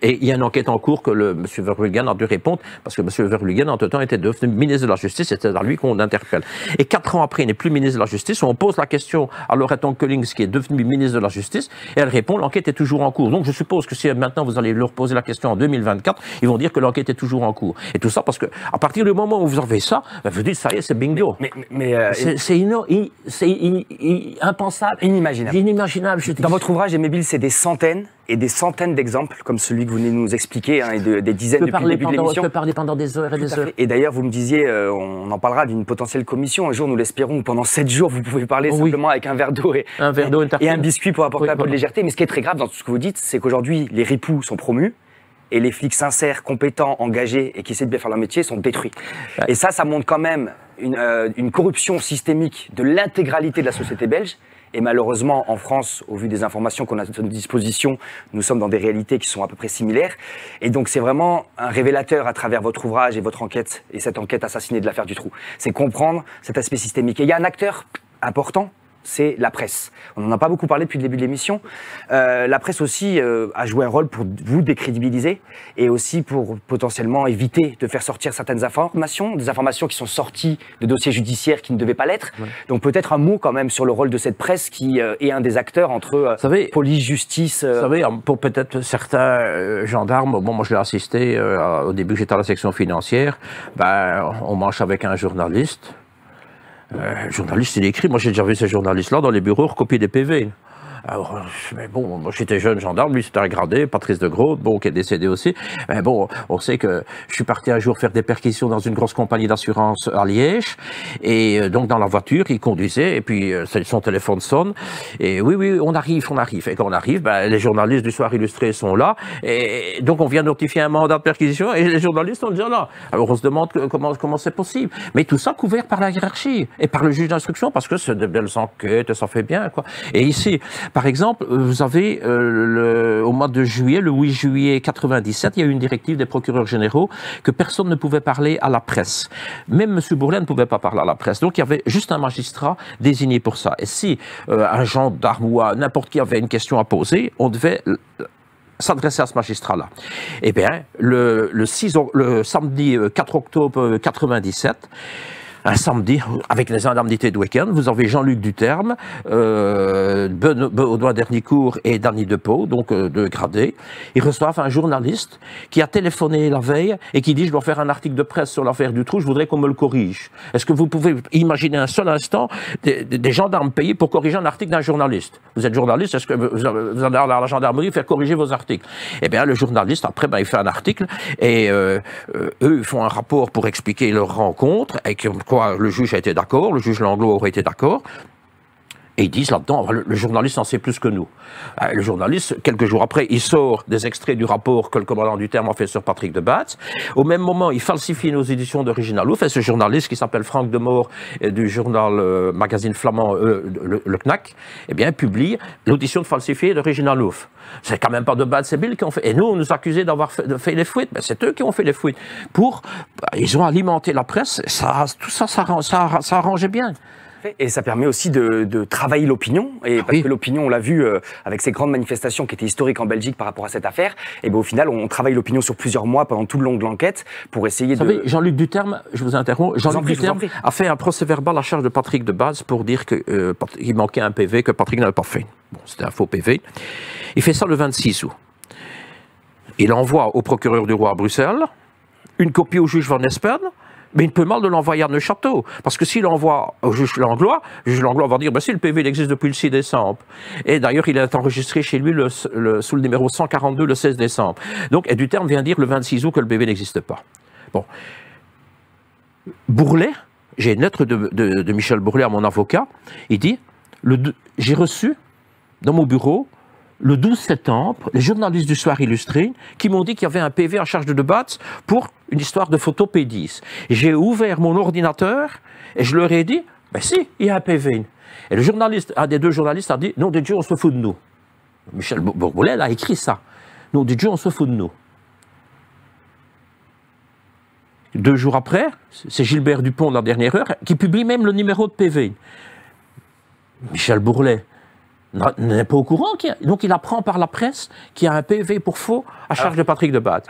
Et il y a une enquête en cours que M. Verwilgen a dû répondre, parce que M. Verwilgen, entre-temps, était devenu ministre de la Justice, et c'est à lui qu'on interpelle. Et 4 ans après, il n'est plus ministre de la Justice, on pose la question à Loretta Collings, qui est devenue ministre de la Justice, et elle répond, l'enquête est toujours en cours. Donc je suppose que si maintenant vous allez leur poser la question en 2024, ils vont dire que l'enquête est toujours en cours. Et tout ça parce que, à partir du moment où vous avez ça, vous dites, ça y est, c'est bingo. C'est impensable. Inimaginable. Inimaginable. Dans votre ouvrage, Aimé Bill, c'est des centaines et des centaines d'exemples comme celui que vous venez de nous expliquer, hein, et des dizaines depuis le début de l'émission. Je peux parler pendant des heures et des heures. Et d'ailleurs, vous me disiez, on en parlera d'une potentielle commission. Un jour, nous l'espérons, pendant 7 jours, vous pouvez parler simplement avec un verre d'eau et un biscuit pour apporter un peu de légèreté. Mais ce qui est très grave dans tout ce que vous dites, c'est qu'aujourd'hui, les ripoux sont promus. Et les flics sincères, compétents, engagés et qui essaient de bien faire leur métier sont détruits. Ouais. Et ça montre quand même une corruption systémique de l'intégralité de la société belge. Et malheureusement, en France, au vu des informations qu'on a à notre disposition, nous sommes dans des réalités qui sont à peu près similaires. Et donc, c'est vraiment un révélateur à travers votre ouvrage et votre enquête, et cette enquête assassinée de l'affaire Dutroux. C'est comprendre cet aspect systémique. Et il y a un acteur important, c'est la presse. On n'en a pas beaucoup parlé depuis le début de l'émission. La presse aussi a joué un rôle pour vous décrédibiliser et aussi pour potentiellement éviter de faire sortir certaines informations, des informations qui sont sorties de dossiers judiciaires qui ne devaient pas l'être. Ouais. Donc peut-être un mot quand même sur le rôle de cette presse qui est un des acteurs entre police, justice... Vous savez, pour peut-être certains gendarmes, bon, moi je l'ai assisté au début, j'étais à la section financière, on mange avec un journaliste. Journaliste, il écrit. Moi, j'ai déjà vu ces journalistes-là dans les bureaux recopier des PV. Alors, mais bon, moi j'étais jeune gendarme, lui c'était un gradé, Patrice de Groot, bon, qui est décédé aussi. Mais bon, on sait que je suis parti un jour faire des perquisitions dans une grosse compagnie d'assurance à Liège, et donc dans la voiture, il conduisait, et puis son téléphone sonne, et oui, on arrive. Et quand on arrive, les journalistes du Soir Illustré sont là, et donc on vient notifier un mandat de perquisition, et les journalistes sont déjà là. Alors on se demande comment c'est possible. Mais tout ça couvert par la hiérarchie, et par le juge d'instruction, parce que c'est de belles enquêtes, ça fait bien, quoi. Et ici, par exemple, vous avez au mois de juillet, le 8 juillet 97, il y a eu une directive des procureurs généraux que personne ne pouvait parler à la presse. Même M. Bourlet ne pouvait pas parler à la presse. Donc il y avait juste un magistrat désigné pour ça. Et si un gendarme ou n'importe qui avait une question à poser, on devait s'adresser à ce magistrat-là. Eh bien, le samedi 4 octobre 97, un samedi, avec les indemnités de week-end, vous avez Jean-Luc Duterme, Benoît Dernicourt et Danny Depeau, donc deux gradés. Ils reçoivent un journaliste qui a téléphoné la veille et qui dit « Je dois faire un article de presse sur l'affaire Dutroux, je voudrais qu'on me le corrige. » Est-ce que vous pouvez imaginer un seul instant des gendarmes payés pour corriger un article d'un journaliste? Vous êtes journaliste, est-ce que vous allez à la gendarmerie faire corriger vos articles? Eh bien, le journaliste, après, il fait un article et eux, ils font un rapport pour expliquer leur rencontre et le juge a été d'accord, le juge Langlois aurait été d'accord. Et ils disent là-dedans, le journaliste en sait plus que nous. Le journaliste, quelques jours après, il sort des extraits du rapport que le commandant Duterme a fait sur Patrick de Batz. Au même moment, il falsifie nos éditions d'Original Ouf. Et ce journaliste, qui s'appelle Franck Demort, du journal magazine flamand le Knack, eh bien, publie l'audition falsifiée d'Original Ouf. C'est quand même pas de Batz et Bill qui ont fait. Et nous, on nous accusait d'avoir fait les fuites. Ben, c'est eux qui ont fait les fuites. Ils ont alimenté la presse. Tout ça arrangeait bien. Et ça permet aussi de travailler l'opinion, et parce que l'opinion, on l'a vu avec ces grandes manifestations qui étaient historiques en Belgique par rapport à cette affaire, et bien au final, on travaille l'opinion sur plusieurs mois pendant tout le long de l'enquête pour essayer de... Vous savez, Jean-Luc Duterme, je vous interromps, Jean-Luc Duterme a fait un procès-verbal à charge de Patrick de Batz pour dire qu'il manquait un PV que Patrick n'avait pas fait. Bon, c'était un faux PV. Il fait ça le 26 août. Il envoie au procureur du roi à Bruxelles, une copie au juge Van Espen, mais il peut mal de l'envoyer à Neuchâtel. Parce que s'il l'envoie au juge Langlois va dire si le PV il existe depuis le 6 décembre. Et d'ailleurs, il est enregistré chez lui sous le numéro 142 le 16 décembre. Donc, et Duterme vient dire le 26 août que le PV n'existe pas. Bon. Bourlet, j'ai une lettre de Michel Bourlet à mon avocat, il dit j'ai reçu dans mon bureau le 12 septembre, les journalistes du Soir Illustré qui m'ont dit qu'il y avait un PV en charge de Batz pour une histoire de photo P10. J'ai ouvert mon ordinateur et je leur ai dit, si, il y a un PV. Et le journaliste, un des deux journalistes a dit, non, de Dieu, on se fout de nous. Michel Bourlet a écrit ça. Non, de Dieu, on se fout de nous. 2 jours après, c'est Gilbert Dupont, la dernière heure, qui publie même le numéro de PV. Michel Bourlet n'est pas au courant. Donc il apprend par la presse qu'il y a un PV pour faux à charge de Patrick de Batz.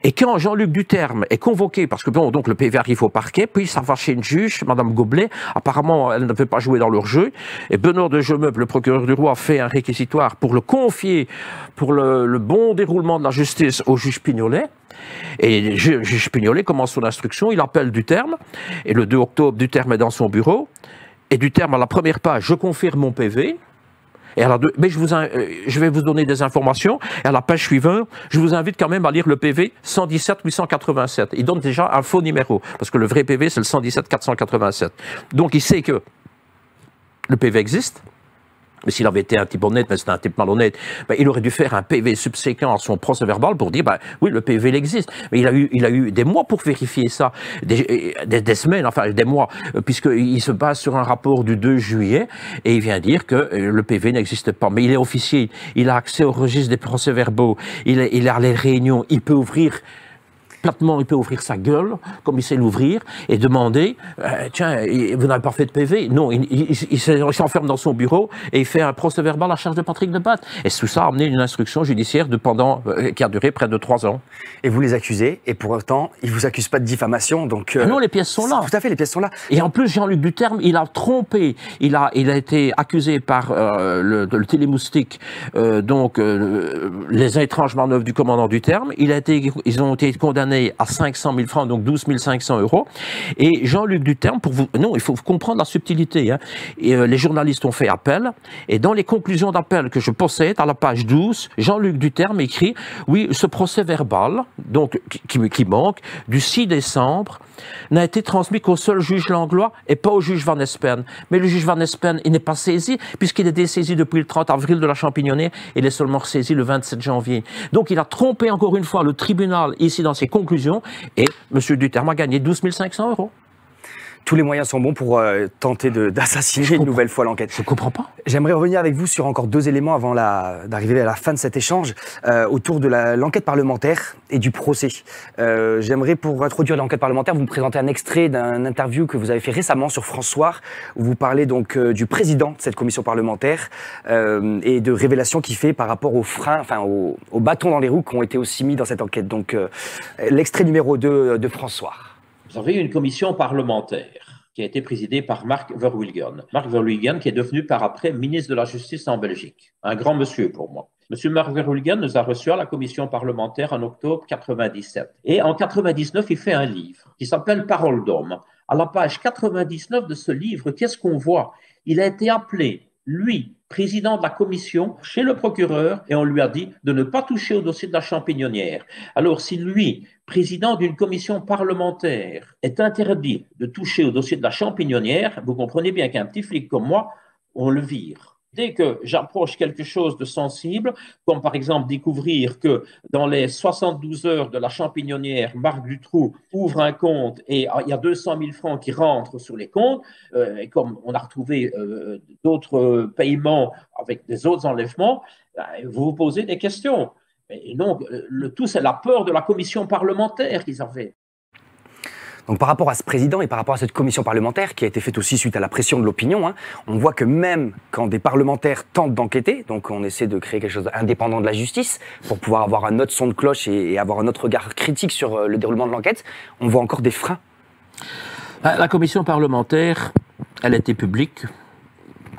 Et quand Jean-Luc Duterme est convoqué, parce que donc le PV arrive au parquet, puis ça va chez une juge, Madame Goblet, apparemment elle ne veut pas jouer dans leur jeu, et Benoît de Jemeuble, le procureur du roi, fait un réquisitoire pour le confier pour le bon déroulement de la justice au juge Pignolet. Et le juge Pignolet commence son instruction, il appelle Duterme, et le 2 octobre, Duterme est dans son bureau, et Duterme à la première page, je confirme mon PV. Et mais je vais vous donner des informations. Et à la page suivante, je vous invite quand même à lire le PV 117 887. Il donne déjà un faux numéro, parce que le vrai PV, c'est le 117 487. Donc, il sait que le PV existe. Mais s'il avait été un type honnête, mais c'était un type malhonnête, ben, il aurait dû faire un PV subséquent à son procès verbal pour dire, ben, oui, le PV, il existe. Mais il a eu des mois pour vérifier ça, des semaines, enfin des mois, puisqu'il se base sur un rapport du 2 juillet, et il vient dire que le PV n'existe pas. Mais il est officier, il a accès au registre des procès verbaux, il a les réunions, il peut ouvrir... Platement, il peut ouvrir sa gueule, comme il sait l'ouvrir, et demander tiens, vous n'avez pas fait de PV. Non, il s'enferme dans son bureau et il fait un procès verbal à charge de Patrick Debatte. Et tout ça a amené une instruction judiciaire qui a duré près de 3 ans. Et vous les accusez, et pour autant, ils ne vous accusent pas de diffamation. Donc, non, les pièces sont là. Tout à fait, les pièces sont là. Et en plus, Jean-Luc Duterme, il a trompé. Il a été accusé par le télémoustique, les étranges manœuvres du commandant Duterme. Ils ont été condamnés à 500 000 francs, donc 12 500 €. Et Jean-Luc Duterme, non, il faut comprendre la subtilité. Hein. Et, les journalistes ont fait appel, et dans les conclusions d'appel que je possède, à la page 12, Jean-Luc Duterme écrit, oui, ce procès verbal, donc, qui manque, du 6 décembre, n'a été transmis qu'au seul juge Langlois et pas au juge Van Espen. Mais le juge Van Espen, il n'est pas saisi, puisqu'il est dessaisi depuis le 30 avril de la Champignonet, il est seulement saisi le 27 janvier. Donc il a trompé encore une fois le tribunal ici dans ses conclusions, et M. Duterme a gagné 12 500 €. Tous les moyens sont bons pour tenter d'assassiner une nouvelle fois l'enquête. Je ne comprends pas. J'aimerais revenir avec vous sur encore 2 éléments avant d'arriver à la fin de cet échange, autour de l'enquête parlementaire et du procès. J'aimerais, pour introduire l'enquête parlementaire, vous me présenter un extrait d'une interview que vous avez fait récemment sur France Soir, où vous parlez donc du président de cette commission parlementaire et de révélations qu'il fait par rapport aux freins, enfin aux bâtons dans les roues qui ont été aussi mis dans cette enquête. Donc l'extrait numéro 2 de France Soir. Vous avez une commission parlementaire qui a été présidée par Mark Verwilgen. Mark Verwilgen qui est devenu par après ministre de la Justice en Belgique. Un grand monsieur pour moi. Monsieur Mark Verwilgen nous a reçus à la commission parlementaire en octobre 97. Et en 99, il fait un livre qui s'appelle Parole d'homme. À la page 99 de ce livre, qu'est-ce qu'on voit? Il a été appelé, lui, président de la commission, chez le procureur, et on lui a dit de ne pas toucher au dossier de la Champignoниère. Alors, si lui, président d'une commission parlementaire, est interdit de toucher au dossier de la Champignoниère, vous comprenez bien qu'un petit flic comme moi, on le vire. Dès que j'approche quelque chose de sensible, comme par exemple découvrir que dans les 72 heures de la Champignoниère, Marc Dutroux ouvre un compte et il y a 200 000 francs qui rentrent sur les comptes, et comme on a retrouvé d'autres paiements avec des autres enlèvements, vous vous posez des questions. Et donc, le tout, c'est la peur de la commission parlementaire qu'ils avaient. Donc par rapport à ce président et par rapport à cette commission parlementaire qui a été faite aussi suite à la pression de l'opinion, hein, on voit que même quand des parlementaires tentent d'enquêter, donc on essaie de créer quelque chose d'indépendant de la justice pour pouvoir avoir un autre son de cloche et avoir un autre regard critique sur le déroulement de l'enquête, on voit encore des freins. La commission parlementaire, elle était publique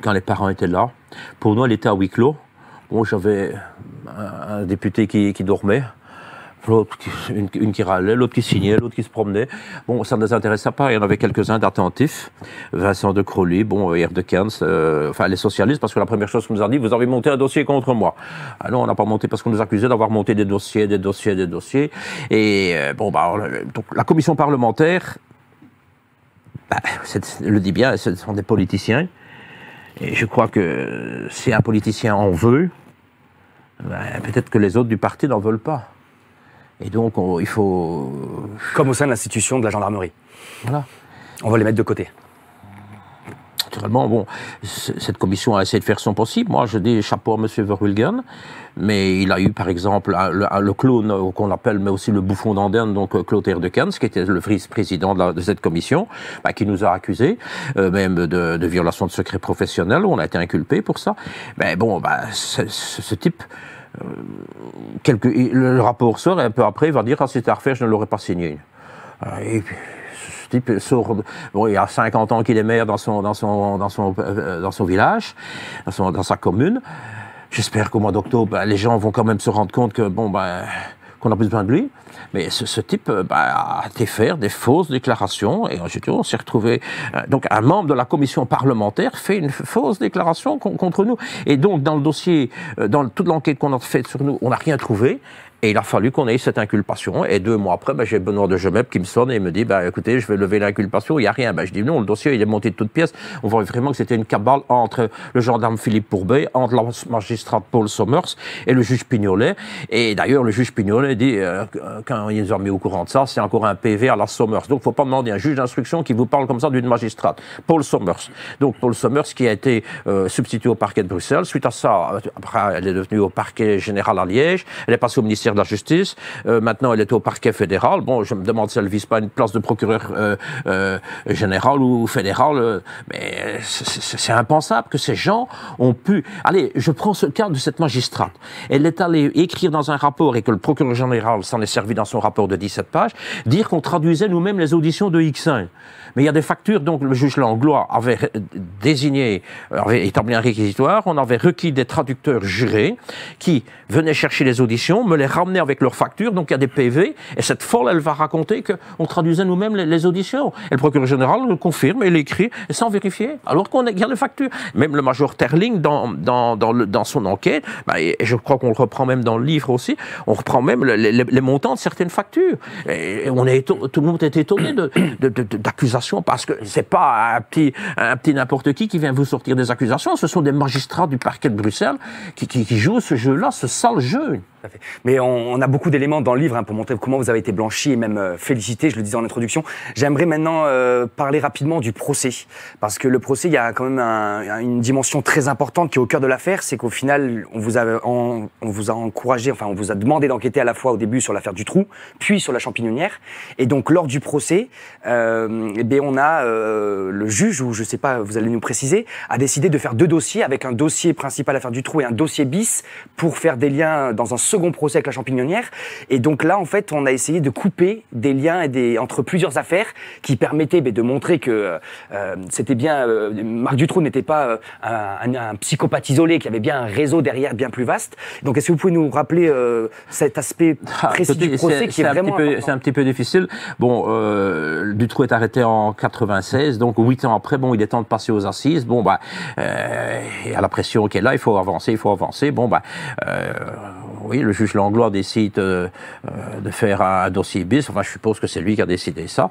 quand les parents étaient là. Pour nous, elle était à huis clos. Bon, j'avais un député qui dormait. L'autre, une qui râlait, l'autre qui signait, l'autre qui se promenait. Bon, ça ne les intéressait pas. Il y en avait quelques-uns d'attentifs. Vincent de Crowley, bon, Hier de Kens, enfin les socialistes, parce que la première chose qu'on nous a dit, vous avez monté un dossier contre moi. Ah non, on n'a pas monté parce qu'on nous accusait d'avoir monté des dossiers. Et bon, bah, donc la commission parlementaire, bah, le dit bien, ce sont des politiciens. Et je crois que si un politicien en veut, bah, peut-être que les autres du parti n'en veulent pas. Et donc, il faut... Comme au sein de l'institution de la gendarmerie. Voilà. On va les mettre de côté. Naturellement, bon, cette commission a essayé de faire son possible. Moi, je dis chapeau à M. Verwilgen, mais il a eu, par exemple, le clown qu'on appelle, mais aussi le bouffon d'Andenne, donc Claude Herdekens, qui était le vice-président de cette commission, bah, qui nous a accusés, même de violation de secret professionnel. On a été inculpés pour ça. Mais bon, bah, ce type... le rapport sort et un peu après il va dire si c'était à refaire je ne l'aurais pas signé. Et puis, ce type sort, bon, il y a 50 ans qu'il est maire dans son village, dans sa commune. J'espère qu'au mois d'octobre les gens vont quand même se rendre compte que bon ben qu'on a besoin de lui. Mais ce type a été faire des fausses déclarations et on s'est retrouvé. Donc un membre de la commission parlementaire fait une fausse déclaration contre nous. Et donc dans le dossier, dans toute l'enquête qu'on a faite sur nous, on n'a rien trouvé. Et il a fallu qu'on ait cette inculpation. Et 2 mois après, j'ai Benoît de Gemep qui me sonne et me dit écoutez, je vais lever l'inculpation, il n'y a rien. Je dis non, le dossier il est monté de toutes pièces. On voit vraiment que c'était une cabale entre le gendarme Philippe Pourbet, entre la magistrate Paul Sommers et le juge Pignolet. Et d'ailleurs, le juge Pignolet dit quand il nous a mis au courant de ça, c'est encore un PV à la Sommers. Donc il ne faut pas demander à un juge d'instruction qui vous parle comme ça d'une magistrate. Paul Sommers. Donc Paul Sommers qui a été substitué au parquet de Bruxelles. Suite à ça, après, elle est devenue au parquet général à Liège. Elle est passée au ministère de la Justice. Maintenant, elle est au parquet fédéral. Bon, je me demande si elle ne vise pas une place de procureur général ou fédéral. Mais c'est impensable que ces gens ont pu... Allez, je prends ce cas de cette magistrate. Elle est allée écrire dans un rapport, et que le procureur général s'en est servi dans son rapport de 17 pages, dire qu'on traduisait nous-mêmes les auditions de X1. Mais il y a des factures, donc le juge Langlois avait avait établi un réquisitoire, on avait requis des traducteurs jurés qui venaient chercher les auditions, me les ramenaient avec leurs factures, donc il y a des PV, et cette folle, elle va raconter qu'on traduisait nous-mêmes les auditions. Et le procureur général le confirme, et l'écrit, sans vérifier, alors qu'il y a les factures. Même le major Terling, dans son enquête, et je crois qu'on le reprend même dans le livre aussi, on reprend même les montants de certaines factures. Et tout le monde est étonné d'accusations, parce que c'est pas un petit n'importe qui vient vous sortir des accusations, ce sont des magistrats du parquet de Bruxelles qui jouent ce jeu-là, ce sale jeu. Mais on a beaucoup d'éléments dans le livre pour montrer comment vous avez été blanchi et même félicité, je le disais en introduction. J'aimerais maintenant parler rapidement du procès, parce que le procès, il y a quand même une dimension très importante qui est au cœur de l'affaire, c'est qu'au final, on vous a encouragé, enfin on vous a demandé d'enquêter à la fois au début sur l'affaire Dutroux, puis sur la Champignonnière, et donc lors du procès, on a le juge, ou je sais pas, vous allez nous préciser, a décidé de faire 2 dossiers, avec un dossier principal l'affaire Dutroux et un dossier bis pour faire des liens dans un second procès avec la Champignonnière. Et donc là, en fait, on a essayé de couper des liens entre plusieurs affaires qui permettaient de montrer que c'était bien... Marc Dutroux n'était pas un psychopathe isolé, qui avait bien un réseau derrière bien plus vaste. Donc est-ce que vous pouvez nous rappeler cet aspect précis du procès qui est vraiment important? C'est un petit peu difficile. Bon, Dutroux est arrêté en 96, donc 8 ans après, il est temps de passer aux assises. Et à la pression qui est là, il faut avancer. Oui, le juge Langlois décide de faire un dossier bis. Enfin, je suppose que c'est lui qui a décidé ça.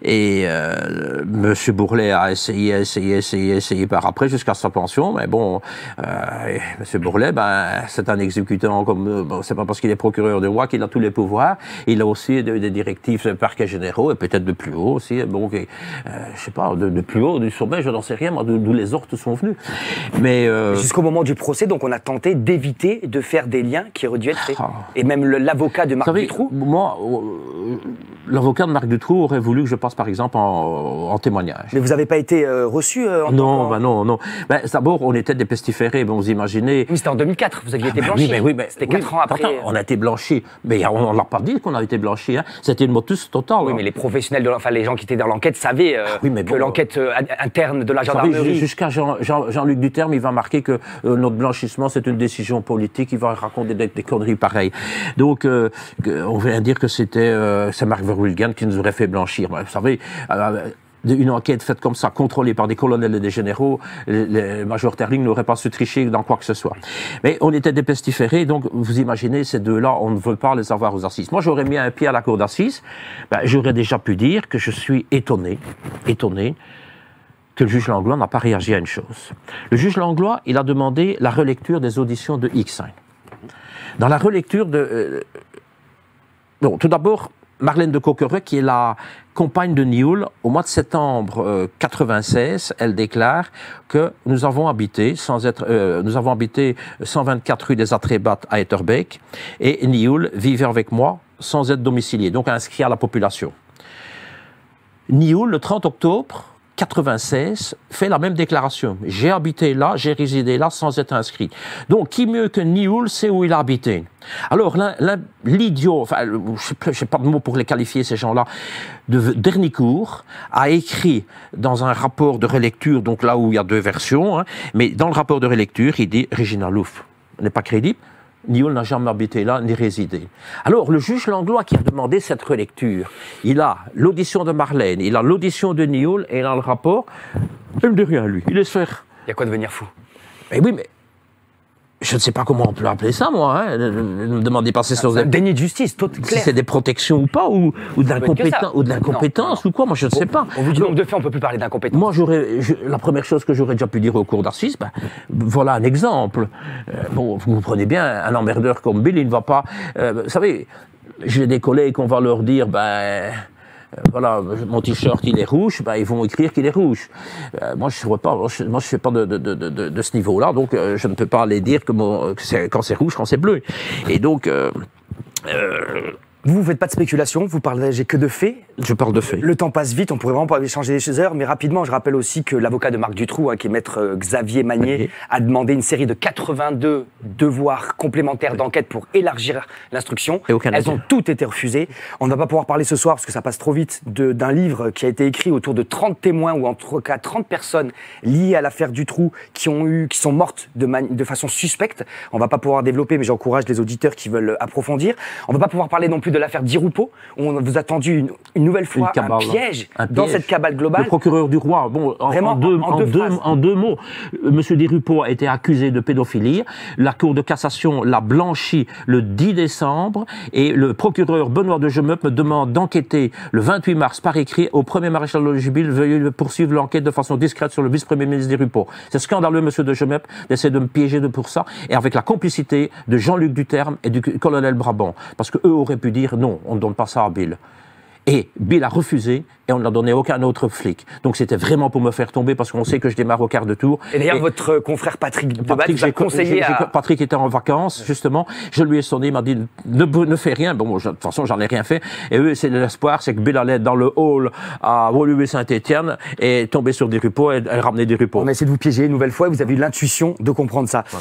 Et M. Bourlet a essayé par après jusqu'à sa pension. Mais bon, M. Bourlet, c'est un exécutant comme... c'est pas parce qu'il est procureur de roi qu'il a tous les pouvoirs. Il a aussi des directives de parquet généraux et peut-être de plus haut aussi. Je sais pas, de plus haut, du sommet, je n'en sais rien, d'où les ordres sont venus. Mais jusqu'au moment du procès, donc on a tenté d'éviter de faire des liens qui auraient dû être faits. Et même l'avocat de Marc Dutroux. Moi, l'avocat de Marc Dutroux aurait voulu que je passe par exemple en témoignage. Mais vous n'avez pas été reçu Non. D'abord, on était des pestiférés, vous imaginez. Oui, c'était en 2004, vous aviez été blanchi. C'était 4 ans après. On a été blanchi. Mais on ne l'a pas dit qu'on a été blanchi. C'était une motus totale. Oui, mais les professionnels, les gens qui étaient dans l'enquête savaient que l'enquête interne de la gendarmerie... Jusqu'à Jean-Luc Duterme, il va marquer que notre blanchissement, c'est une décision politique. Il va raconter des conneries pareilles. Donc, on vient dire que c'est Marc Verhulgen qui nous aurait fait blanchir. Vous savez... une enquête faite comme ça, contrôlée par des colonels et des généraux, le major Terling n'aurait pas su tricher dans quoi que ce soit. Mais on était des pestiférés, donc vous imaginez, ces deux-là, on ne veut pas les avoir aux assises. Moi, j'aurais mis un pied à la cour d'assises, j'aurais déjà pu dire que je suis étonné que le juge Langlois n'a pas réagi à une chose. Le juge Langlois, il a demandé la relecture des auditions de X5. Dans la relecture de... tout d'abord, Marlène de Coquereux, qui est la compagne de Nioul, au mois de septembre 96, elle déclare que nous avons habité 124 rue des Atrébates à Etterbeek, et Nioul vivait avec moi sans être domicilié, donc inscrit à la population. Nioul, le 30 octobre 96, fait la même déclaration. J'ai habité là, j'ai résidé là sans être inscrit. Donc, qui mieux que Nioul sait où il a habité? Alors, l'idiot, je sais pas de mots pour les qualifier, ces gens-là, de Dernicourt, a écrit dans un rapport de relecture, donc là où il y a 2 versions, mais dans le rapport de relecture, il dit Regina Louf n'est pas crédible. Nioul n'a jamais habité là, ni résidé. Alors, le juge Langlois qui a demandé cette relecture, il a l'audition de Marlène, il a l'audition de Nioul et il a le rapport. Il ne dit rien, lui. Il laisse faire. Il y a quoi de devenir fou? Mais oui, mais je ne sais pas comment on peut appeler ça, moi. Hein. Ne me demandez pas si c'est un déni de justice, tout clair. Si c'est des protections ou pas, ou de l'incompétence, ou quoi, moi je ne sais pas. Au vu du nombre de faits, on ne peut plus parler d'incompétence. Moi, la première chose que j'aurais déjà pu dire au cours d'assises, voilà un exemple. Bon, vous comprenez bien, un emmerdeur comme Bill, il ne va pas... vous savez, j'ai des collègues, on va leur dire, voilà, mon t-shirt il est rouge, ils vont écrire qu'il est rouge. Moi je ne fais pas de ce niveau-là, donc je ne peux pas aller dire que quand c'est rouge, quand c'est bleu. Et donc vous ne faites pas de spéculation, vous parlez que de faits. Je parle de faits. Le temps passe vite, on pourrait vraiment pas échanger des heures, mais rapidement, je rappelle aussi que l'avocat de Marc Dutroux, qui est maître Xavier Magnier, a demandé une série de 82 devoirs complémentaires d'enquête pour élargir l'instruction. Elles ont toutes été refusées. On ne va pas pouvoir parler ce soir, parce que ça passe trop vite, d'un livre qui a été écrit autour de 30 témoins, ou en tout cas 30 personnes liées à l'affaire Dutroux, qui sont mortes de façon suspecte. On ne va pas pouvoir développer, mais j'encourage les auditeurs qui veulent approfondir. On ne va pas pouvoir parler non plus de l'affaire Di Rupo, où on vous a tendu une nouvelle fois un piège dans cette cabale globale. Le procureur du roi, en deux mots, M. Di Rupo a été accusé de pédophilie. La Cour de cassation l'a blanchi le 10 décembre et le procureur Benoît de Gemeup me demande d'enquêter le 28 mars par écrit au premier maréchal de Logibile, veuillez poursuivre l'enquête de façon discrète sur le vice-premier ministre Di Rupo. C'est scandaleux, M. de Gemeup, d'essayer de me piéger pour ça, et avec la complicité de Jean-Luc Duterme et du colonel Brabant, parce qu'eux auraient pu dire non, on ne donne pas ça à Bill. Et Bill a refusé et on ne l'a donné à aucun autre flic. Donc c'était vraiment pour me faire tomber parce qu'on sait que je démarre au quart de tour. Et d'ailleurs, votre confrère Patrick Debat vous a conseillé Patrick était en vacances, justement. Je lui ai sonné, il m'a dit ne fais rien. Bon, de toute façon, j'en ai rien fait. Et eux, c'est l'espoir, c'est que Bill allait dans le hall à Woluwe-Saint-Étienne et tomber sur Di Rupo et ramener Di Rupo. On a essayé de vous piéger une nouvelle fois et vous avez eu l'intuition de comprendre ça. Ouais.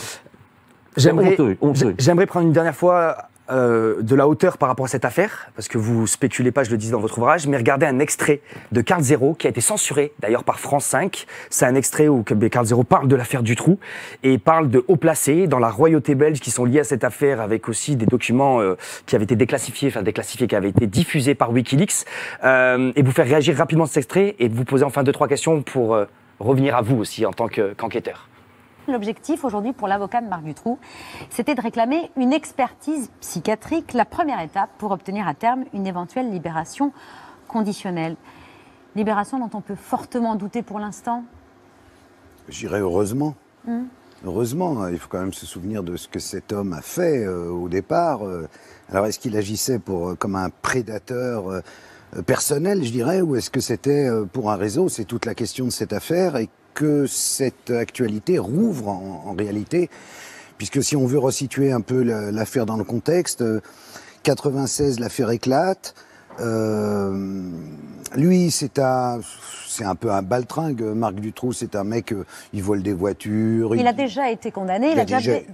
J'aimerais prendre une dernière fois de la hauteur par rapport à cette affaire, parce que vous spéculez pas, je le dis dans votre ouvrage, mais regardez un extrait de Carl Zero qui a été censuré d'ailleurs par France 5. C'est un extrait où Carl Zero parle de l'affaire Dutroux et parle de hauts placés dans la royauté belge qui sont liés à cette affaire, avec aussi des documents qui avaient été déclassifiés, qui avaient été diffusés par Wikileaks, et vous faire réagir rapidement cet extrait et vous poser enfin 2-3 questions pour revenir à vous aussi en tant qu'enquêteur. L'objectif aujourd'hui pour l'avocat de Marc Dutroux, c'était de réclamer une expertise psychiatrique, la première étape pour obtenir à terme une éventuelle libération conditionnelle. Libération dont on peut fortement douter pour l'instant. J'irais heureusement. Heureusement, il faut quand même se souvenir de ce que cet homme a fait au départ. Alors est-ce qu'il agissait comme un prédateur personnel, je dirais, ou est-ce que c'était pour un réseau? C'est toute la question de cette affaire et que cette actualité rouvre en réalité, puisque si on veut resituer un peu l'affaire dans le contexte, 96, l'affaire éclate. Lui, c'est un peu un baltringue. Marc Dutroux, c'est un mec, il vole des voitures. Il a déjà été condamné, il a déjà fait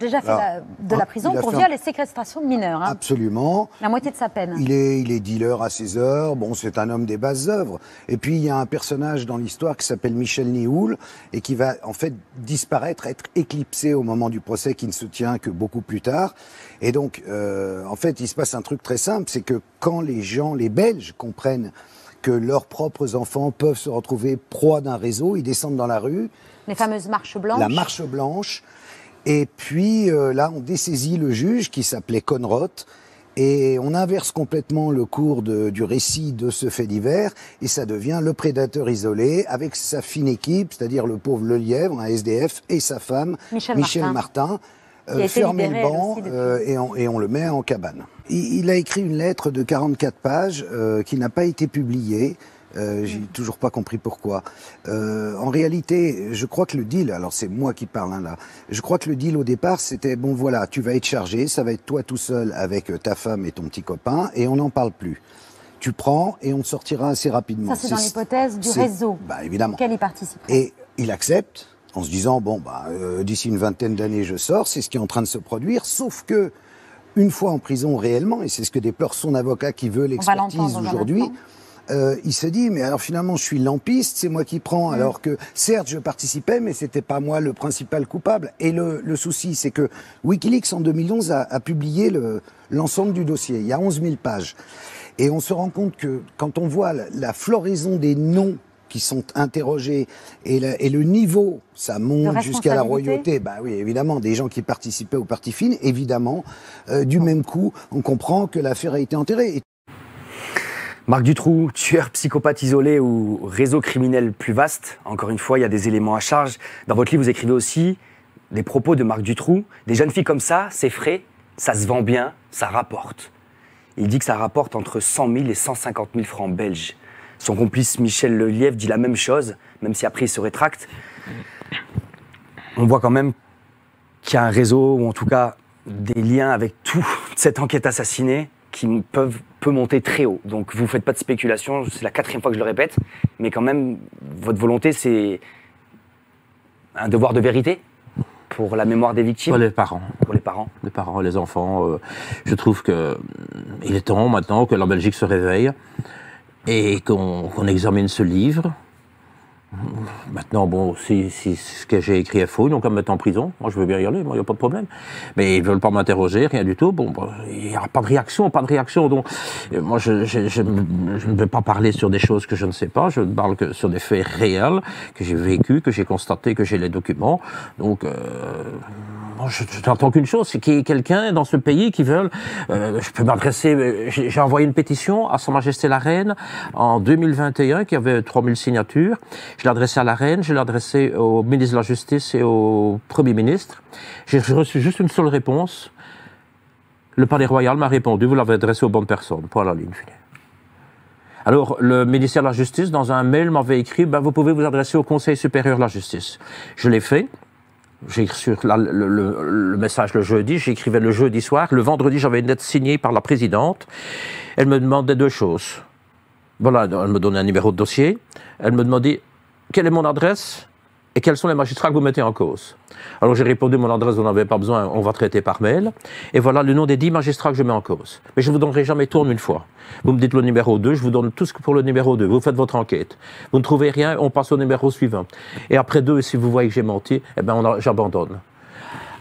de la prison pour viol et séquestration de mineurs. Hein. Absolument. La moitié de sa peine. Il est dealer à ses heures. Bon, c'est un homme des basses œuvres. Et puis, il y a un personnage dans l'histoire qui s'appelle Michel Nioul et qui va, en fait, disparaître, être éclipsé au moment du procès qui ne se tient que beaucoup plus tard. Et donc, en fait, il se passe un truc très simple, c'est que quand les Belges comprennent que leurs propres enfants peuvent se retrouver proie d'un réseau, ils descendent dans la rue. Les fameuses marches blanches. La marche blanche. Et puis là, on dessaisit le juge qui s'appelait Conroth. Et on inverse complètement le cours du récit de ce fait divers. Et ça devient le prédateur isolé avec sa fine équipe, c'est-à-dire le pauvre Lelièvre, un SDF, et sa femme, Michel Martin. Fermer le banc et on le met en cabane. Il a écrit une lettre de 44 pages qui n'a pas été publiée. J'ai toujours pas compris pourquoi. En réalité, je crois que le deal, alors c'est moi qui parle là, je crois que le deal au départ c'était bon voilà, tu vas être chargé, ça va être toi tout seul avec ta femme et ton petit copain et on n'en parle plus. Tu prends et on te sortira assez rapidement. Ça c'est dans l'hypothèse du réseau évidemment. Auquel il participe. Et il accepte. En se disant, d'ici une vingtaine d'années, je sors, c'est ce qui est en train de se produire, sauf que, une fois en prison réellement, et c'est ce que déplore son avocat qui veut l'expertise aujourd'hui, il se dit, mais alors finalement, je suis lampiste, c'est moi qui prends, alors que certes, je participais, mais c'était pas moi le principal coupable. Et le souci, c'est que Wikileaks, en 2011, a publié l'ensemble du dossier. Il y a 11 000 pages. Et on se rend compte que quand on voit la floraison des noms qui sont interrogés et le niveau, ça monte jusqu'à la royauté. Bah oui, évidemment, des gens qui participaient au parti fine, évidemment, du même coup, on comprend que l'affaire a été enterrée. Marc Dutroux, tueur psychopathe isolé ou réseau criminel plus vaste, encore une fois, il y a des éléments à charge. Dans votre livre, vous écrivez aussi des propos de Marc Dutroux. Des jeunes filles comme ça, c'est frais, ça se vend bien, ça rapporte. Il dit que ça rapporte entre 100 000 et 150 000 francs belges. Son complice Michel Lelièvre dit la même chose, même si après il se rétracte. On voit quand même qu'il y a un réseau, ou en tout cas des liens avec toute cette enquête assassinée qui peut monter très haut. Donc vous ne faites pas de spéculation, c'est la 4e fois que je le répète, mais quand même, votre volonté, c'est un devoir de vérité pour la mémoire des victimes. Pour les parents. Pour les parents. Les parents, les enfants. Je trouve qu'il est temps maintenant que la Belgique se réveille et qu'on examine ce livre. Maintenant, bon, si ce que j'ai écrit est faux, ils n'ont qu'à me mettre en prison. Moi, je veux bien y aller, moi, il n'y a pas de problème. Mais ils ne veulent pas m'interroger, rien du tout. Bon, il n'y a pas de réaction. Donc, moi, je ne vais pas parler sur des choses que je ne sais pas. Je ne parle que sur des faits réels que j'ai vécus, que j'ai constatés, que j'ai les documents. Donc, moi, je n'entends qu'une chose, c'est qu'il y ait quelqu'un dans ce pays qui veut... je peux m'adresser... J'ai envoyé une pétition à Sa Majesté la Reine en 2021 qui avait 3000 signatures. Je l'ai adressé à la Reine, je l'ai adressé au ministre de la Justice et au Premier ministre. J'ai reçu juste une seule réponse. Le Palais Royal m'a répondu, vous l'avez adressé aux bonnes personnes. Point à la ligne finie. Alors, le ministère de la Justice, dans un mail, m'avait écrit, vous pouvez vous adresser au Conseil supérieur de la Justice. Je l'ai fait. J'ai reçu le message le jeudi, j'écrivais le jeudi soir. Le vendredi, j'avais une lettre signée par la présidente. Elle me demandait 2 choses. Voilà, elle me donnait un numéro de dossier. Elle me demandait quelle est mon adresse et quels sont les magistrats que vous mettez en cause. Alors j'ai répondu, mon adresse, vous n'en avez pas besoin, on va traiter par mail. Et voilà le nom des 10 magistrats que je mets en cause. Mais je ne vous donnerai jamais tout en une fois. Vous me dites le numéro 2, je vous donne tout ce que pour le numéro 2. Vous faites votre enquête. Vous ne trouvez rien, on passe au numéro suivant. Et après 2, si vous voyez que j'ai menti, j'abandonne.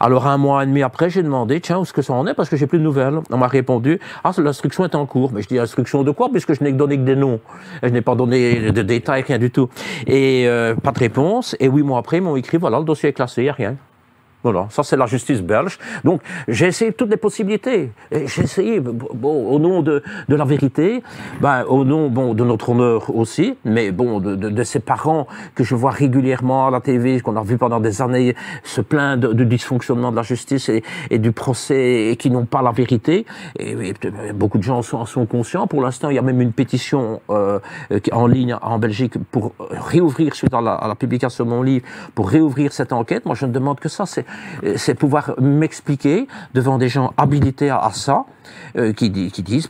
Alors 1 mois et demi après, j'ai demandé, tiens, où est-ce que ça en est, parce que j'ai plus de nouvelles. On m'a répondu, l'instruction est en cours. Mais je dis, instruction de quoi, puisque je n'ai donné que des noms. Je n'ai pas donné de détails, rien du tout. Et pas de réponse. Et 8 mois après, ils m'ont écrit, voilà, le dossier est classé, il n'y a rien. Voilà, ça c'est la justice belge. Donc j'ai essayé toutes les possibilités. J'ai essayé, au nom de la vérité, au nom de notre honneur aussi, mais de ces parents que je vois régulièrement à la TV, qu'on a vu pendant des années se plaindre du dysfonctionnement de la justice et du procès et qui n'ont pas la vérité. Et beaucoup de gens en sont conscients. Pour l'instant, il y a même une pétition en ligne en Belgique pour réouvrir, suite à la publication de mon livre, pour réouvrir cette enquête. Moi, je ne demande que ça, c'est pouvoir m'expliquer devant des gens habilités à ça, qui disent,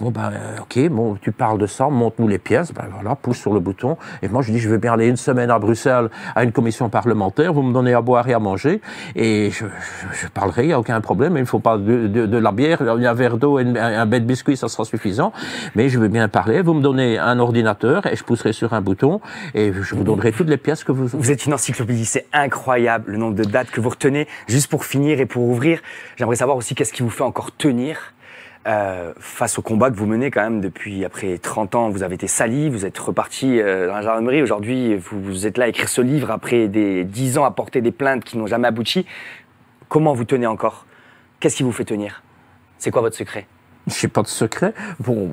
tu parles de ça, montre-nous les pièces, voilà, pousse sur le bouton. Et moi, je dis, je veux bien aller 1 semaine à Bruxelles à une commission parlementaire, vous me donnez à boire et à manger, et je parlerai, il n'y a aucun problème, il ne faut pas de la bière, un verre d'eau et un baie de biscuits, ça sera suffisant, mais je veux bien parler, vous me donnez un ordinateur, et je pousserai sur un bouton, et je vous donnerai toutes les pièces que vous... Vous êtes une encyclopédie, c'est incroyable le nombre de dates que vous retenez. Juste pour finir et pour ouvrir, j'aimerais savoir aussi qu'est-ce qui vous fait encore tenir face au combat que vous menez quand même depuis après 30 ans. Vous avez été sali, vous êtes reparti dans la gendarmerie. Aujourd'hui, vous êtes là à écrire ce livre après des 10 ans à porter des plaintes qui n'ont jamais abouti. Comment vous tenez encore? Qu'est-ce qui vous fait tenir? C'est quoi votre secret? Je n'ai pas de secret. Bon,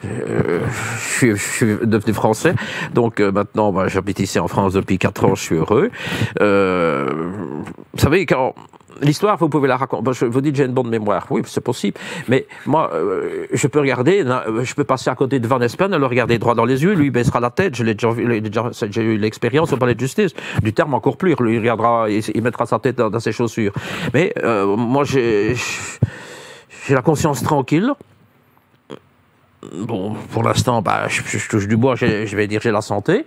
je suis devenu français, donc maintenant, j'habite ici en France depuis 4 ans, je suis heureux. Vous savez, quand l'histoire, vous pouvez la raconter. Je vous dis que j'ai une bonne mémoire, oui, c'est possible. Mais moi, je peux regarder, je peux passer à côté de Van Espen, le regarder droit dans les yeux, lui il baissera la tête, je l'ai déjà vu, j'ai eu l'expérience au palais de justice, du terme encore plus, lui il regardera, il mettra sa tête dans ses chaussures. Mais moi, j'ai la conscience tranquille. Bon, pour l'instant, je touche du bois, je vais dire j'ai la santé.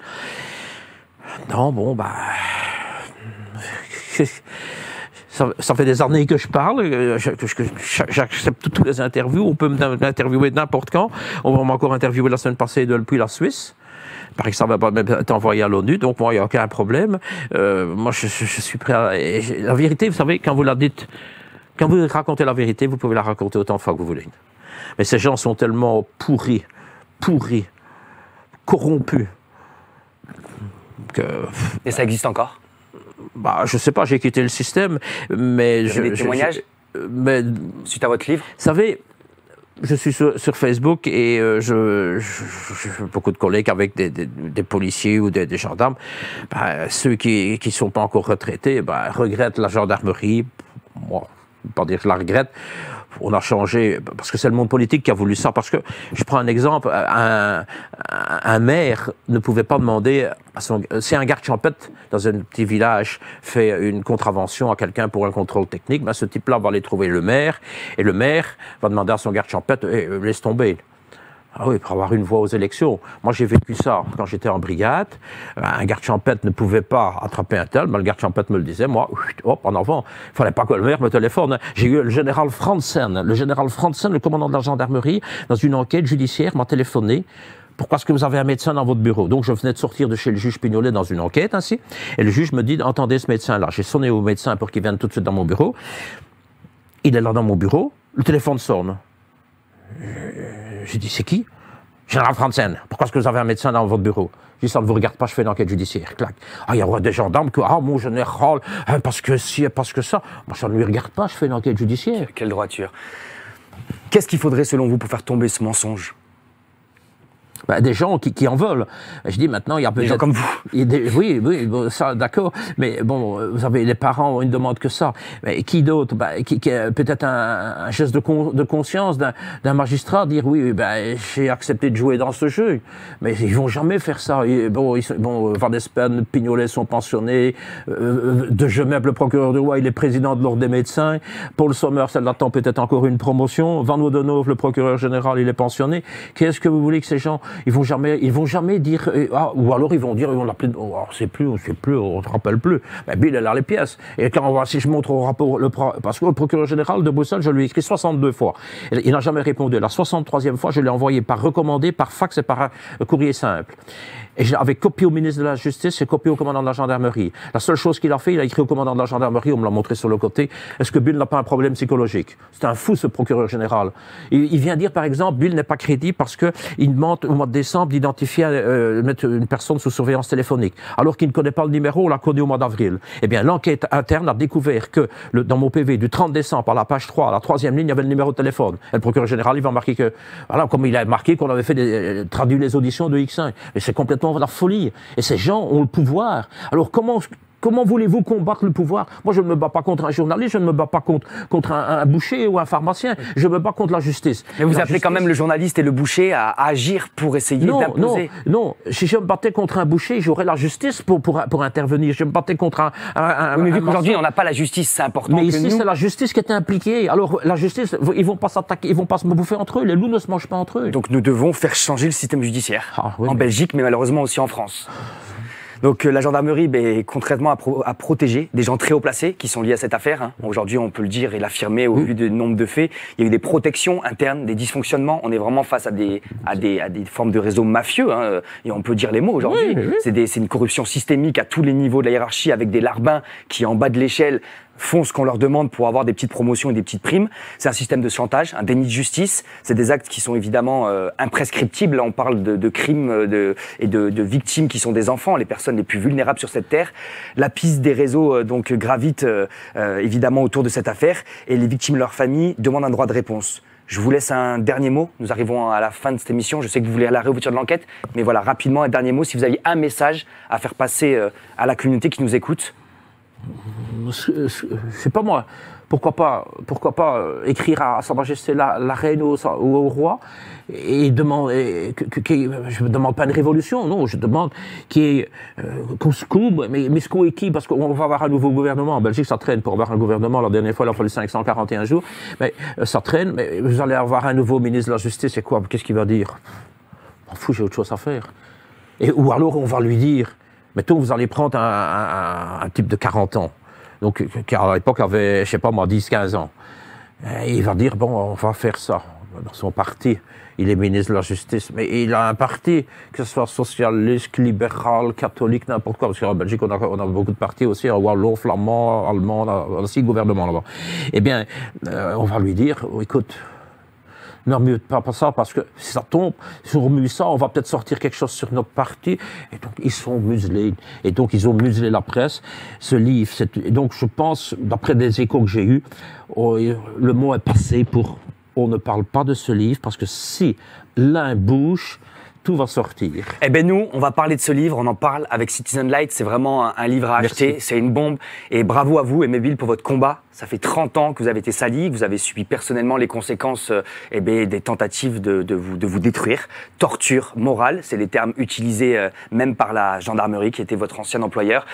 Non, Ça fait des années que je parle, j'accepte toutes les interviews, on peut m'interviewer n'importe quand. On m'a encore interviewé la semaine passée depuis la Suisse. Il paraît que ça va pas même être envoyé à l'ONU, donc moi, il n'y a aucun problème. Moi, je suis prêt à... La vérité, vous savez, quand vous la dites, quand vous racontez la vérité, vous pouvez la raconter autant de fois que vous voulez. Mais ces gens sont tellement pourris, corrompus, que... Et ça existe encore? Bah, je sais pas, j'ai quitté le système, mais... Vous avez des témoignages mais, suite à votre livre? Vous savez, je suis sur Facebook et j'ai beaucoup de collègues avec des policiers ou des gendarmes. Bah, ceux qui ne sont pas encore retraités regrettent la gendarmerie. Moi, pas dire que je la regrette. On a changé, parce que c'est le monde politique qui a voulu ça. Parce que, je prends un exemple, un maire ne pouvait pas demander à son... Si un garde champêtre dans un petit village fait une contravention à quelqu'un pour un contrôle technique, ce type-là va aller trouver le maire, et le maire va demander à son garde champêtre, laisse tomber. Ah oui, pour avoir une voix aux élections. Moi, j'ai vécu ça quand j'étais en brigade. Un garde champêtre ne pouvait pas attraper un tel, mais le garde champêtre me le disait, moi, hop, en avant. Il fallait pas que le maire me téléphone. J'ai eu le général Franzen. Le général Franzen, le commandant de la gendarmerie, dans une enquête judiciaire, m'a téléphoné. Pourquoi est-ce que vous avez un médecin dans votre bureau? Donc, je venais de sortir de chez le juge Pignolet dans une enquête, ainsi. Et le juge me dit, entendez ce médecin-là. J'ai sonné au médecin pour qu'il vienne tout de suite dans mon bureau. Il est là dans mon bureau. Le téléphone sonne. J'ai dit, c'est qui? Général Franzen, pourquoi est-ce que vous avez un médecin dans votre bureau? J'ai dit, ça ne vous regarde pas, je fais une enquête judiciaire. Clac. Ah, il y aura des gendarmes qui, mon général, parce que si, parce que ça. Moi, ça ne lui regarde pas, je fais une enquête judiciaire. Quelle droiture. Qu'est-ce qu'il faudrait, selon vous, pour faire tomber ce mensonge? Des gens qui en veulent. Je dis maintenant, il y a peut-être... Des gens comme vous. Oui, bon, ça, d'accord. Mais bon, vous avez les parents ont une demande que ça. Mais qui d'autre? Peut-être un geste de conscience d'un magistrat, dire oui, j'ai accepté de jouer dans ce jeu. Mais ils vont jamais faire ça. Van Espen, Pignolet sont pensionnés. De Gemep, le procureur du roi, il est président de l'ordre des médecins. Paul Sommer, ça l'attend peut-être encore une promotion. Van Oudenhoff, le procureur général, il est pensionné. Qu'est-ce que vous voulez que ces gens... Ils vont jamais dire, ou alors ils vont dire, on l'appelle, on ne sait plus, on ne se rappelle plus. Bill, elle a les pièces. Et quand si je montre au rapport, parce que le procureur général de Bruxelles, je lui ai écrit 62 fois. Il n'a jamais répondu. La 63e fois, je l'ai envoyé par recommandé, par fax et par courrier simple. Et avec copie au ministre de la Justice et copie au commandant de la gendarmerie. La seule chose qu'il a fait, il a écrit au commandant de la gendarmerie, on me l'a montré sur le côté, est-ce que Bill n'a pas un problème psychologique? C'est un fou, ce procureur général. Il vient dire, par exemple, Bill n'est pas crédible parce qu'il demande au mois de décembre d'identifier, mettre une personne sous surveillance téléphonique. Alors qu'il ne connaît pas le numéro, on l'a connu au mois d'avril. Eh bien, l'enquête interne a découvert que dans mon PV du 30 décembre, à la page 3, à la 3e ligne, il y avait le numéro de téléphone. Et le procureur général, il va marquer que, voilà, comme il a marqué qu'on avait fait traduit les auditions de X1. Mais c'est complètement la folie. Et ces gens ont le pouvoir. Alors comment voulez-vous combattre le pouvoir? Moi, je ne me bats pas contre un journaliste, je ne me bats pas contre un boucher ou un pharmacien. Je me bats contre la justice. Mais vous appelez quand même le journaliste et le boucher à agir pour essayer d'imposer. Non. Si je me battais contre un boucher, j'aurais la justice pour intervenir. Je me battais contre mais vu qu'aujourd'hui, on n'a pas la justice, c'est important. Mais ici, c'est la justice qui est impliquée. Alors, la justice, ils vont pas s'attaquer, ils vont pas se bouffer entre eux. Les loups ne se mangent pas entre eux. Donc, nous devons faire changer le système judiciaire. En Belgique, mais malheureusement aussi en France. Donc la gendarmerie, contrairement à protéger des gens très haut placés qui sont liés à cette affaire. Aujourd'hui, on peut le dire et l'affirmer au vu du nombre de faits. Il y a eu des protections internes, des dysfonctionnements. On est vraiment face à des formes de réseaux mafieux. Et on peut dire les mots aujourd'hui. C'est une corruption systémique à tous les niveaux de la hiérarchie, avec des larbins qui, en bas de l'échelle, font ce qu'on leur demande pour avoir des petites promotions et des petites primes. C'est un système de chantage, un déni de justice. C'est des actes qui sont évidemment imprescriptibles. Là, on parle de crimes et de victimes qui sont des enfants, les personnes les plus vulnérables sur cette terre. La piste des réseaux gravite évidemment autour de cette affaire, et les victimes et leurs familles demandent un droit de réponse. Je vous laisse un dernier mot. Nous arrivons à la fin de cette émission. Je sais que vous voulez à la réouverture de l'enquête, mais voilà, rapidement, un dernier mot. Si vous aviez un message à faire passer à la communauté qui nous écoute. C'est pas moi. Pourquoi pas écrire à Sa Majesté la Reine ou au Roi et demander, je ne demande pas une révolution, non, je demande qu'on se coupe, mais ce qu'on est qui? Parce qu'on va avoir un nouveau gouvernement. En Belgique, ça traîne pour avoir un gouvernement. La dernière fois, il a fallu 541 jours. Mais ça traîne, mais vous allez avoir un nouveau ministre de la Justice, et quoi? Qu'est-ce qu'il va dire? M'en fous, j'ai autre chose à faire. Ou alors, on va lui dire, mettons, vous allez prendre un type de 40 ans. donc, qui à l'époque avait, je sais pas moi, 10-15 ans. Et il va dire, bon, on va faire ça. Dans son parti, il est ministre de la Justice, mais il a un parti, que ce soit socialiste, libéral, catholique, n'importe quoi, parce qu'en Belgique, on a beaucoup de partis aussi, wallon, flamand, allemand, on a aussi gouvernement là-bas. Eh bien, on va lui dire, oh, écoute, non, mieux pas ça, parce que si ça tombe, si on remue ça, on va peut-être sortir quelque chose sur notre parti. Et donc, ils sont muselés. Et donc, ils ont muselé la presse. Ce livre, et donc, je pense, d'après des échos que j'ai eus, le mot est passé pour on ne parle pas de ce livre, parce que si l'un bouge, tout va sortir. Eh bien nous, on va parler de ce livre, on en parle avec Citizen Light, c'est vraiment un livre à acheter, c'est une bombe. Et bravo à vous, Aimé Bill, pour votre combat. Ça fait 30 ans que vous avez été sali, que vous avez subi personnellement les conséquences des tentatives de vous détruire. Torture morale, c'est les termes utilisés même par la gendarmerie, qui était votre ancien employeur.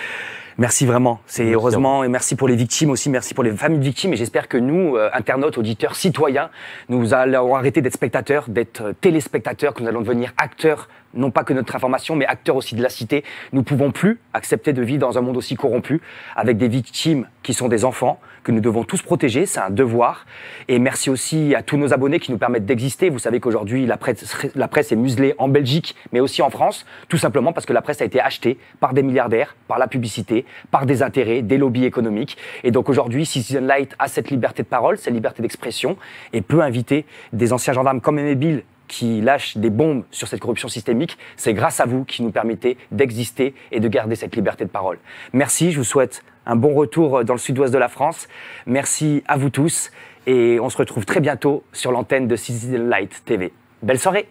Merci vraiment, c'est heureusement, et merci pour les victimes aussi, merci pour les familles de victimes, et j'espère que nous, internautes, auditeurs, citoyens, nous allons arrêter d'être spectateurs, d'être téléspectateurs, que nous allons devenir acteurs, non pas que notre information, mais acteurs aussi de la cité. Nous ne pouvons plus accepter de vivre dans un monde aussi corrompu, avec des victimes qui sont des enfants, que nous devons tous protéger, c'est un devoir. Et merci aussi à tous nos abonnés qui nous permettent d'exister. Vous savez qu'aujourd'hui, la presse est muselée en Belgique, mais aussi en France, tout simplement parce que la presse a été achetée par des milliardaires, par la publicité, par des intérêts, des lobbies économiques. Et donc aujourd'hui, Citizen Light a cette liberté de parole, cette liberté d'expression, et peut inviter des anciens gendarmes comme Aimé Bill, qui lâchent des bombes sur cette corruption systémique. C'est grâce à vous qui nous permettez d'exister et de garder cette liberté de parole. Merci, je vous souhaite un bon retour dans le sud-ouest de la France. Merci à vous tous et on se retrouve très bientôt sur l'antenne de Citizen Light TV. Belle soirée!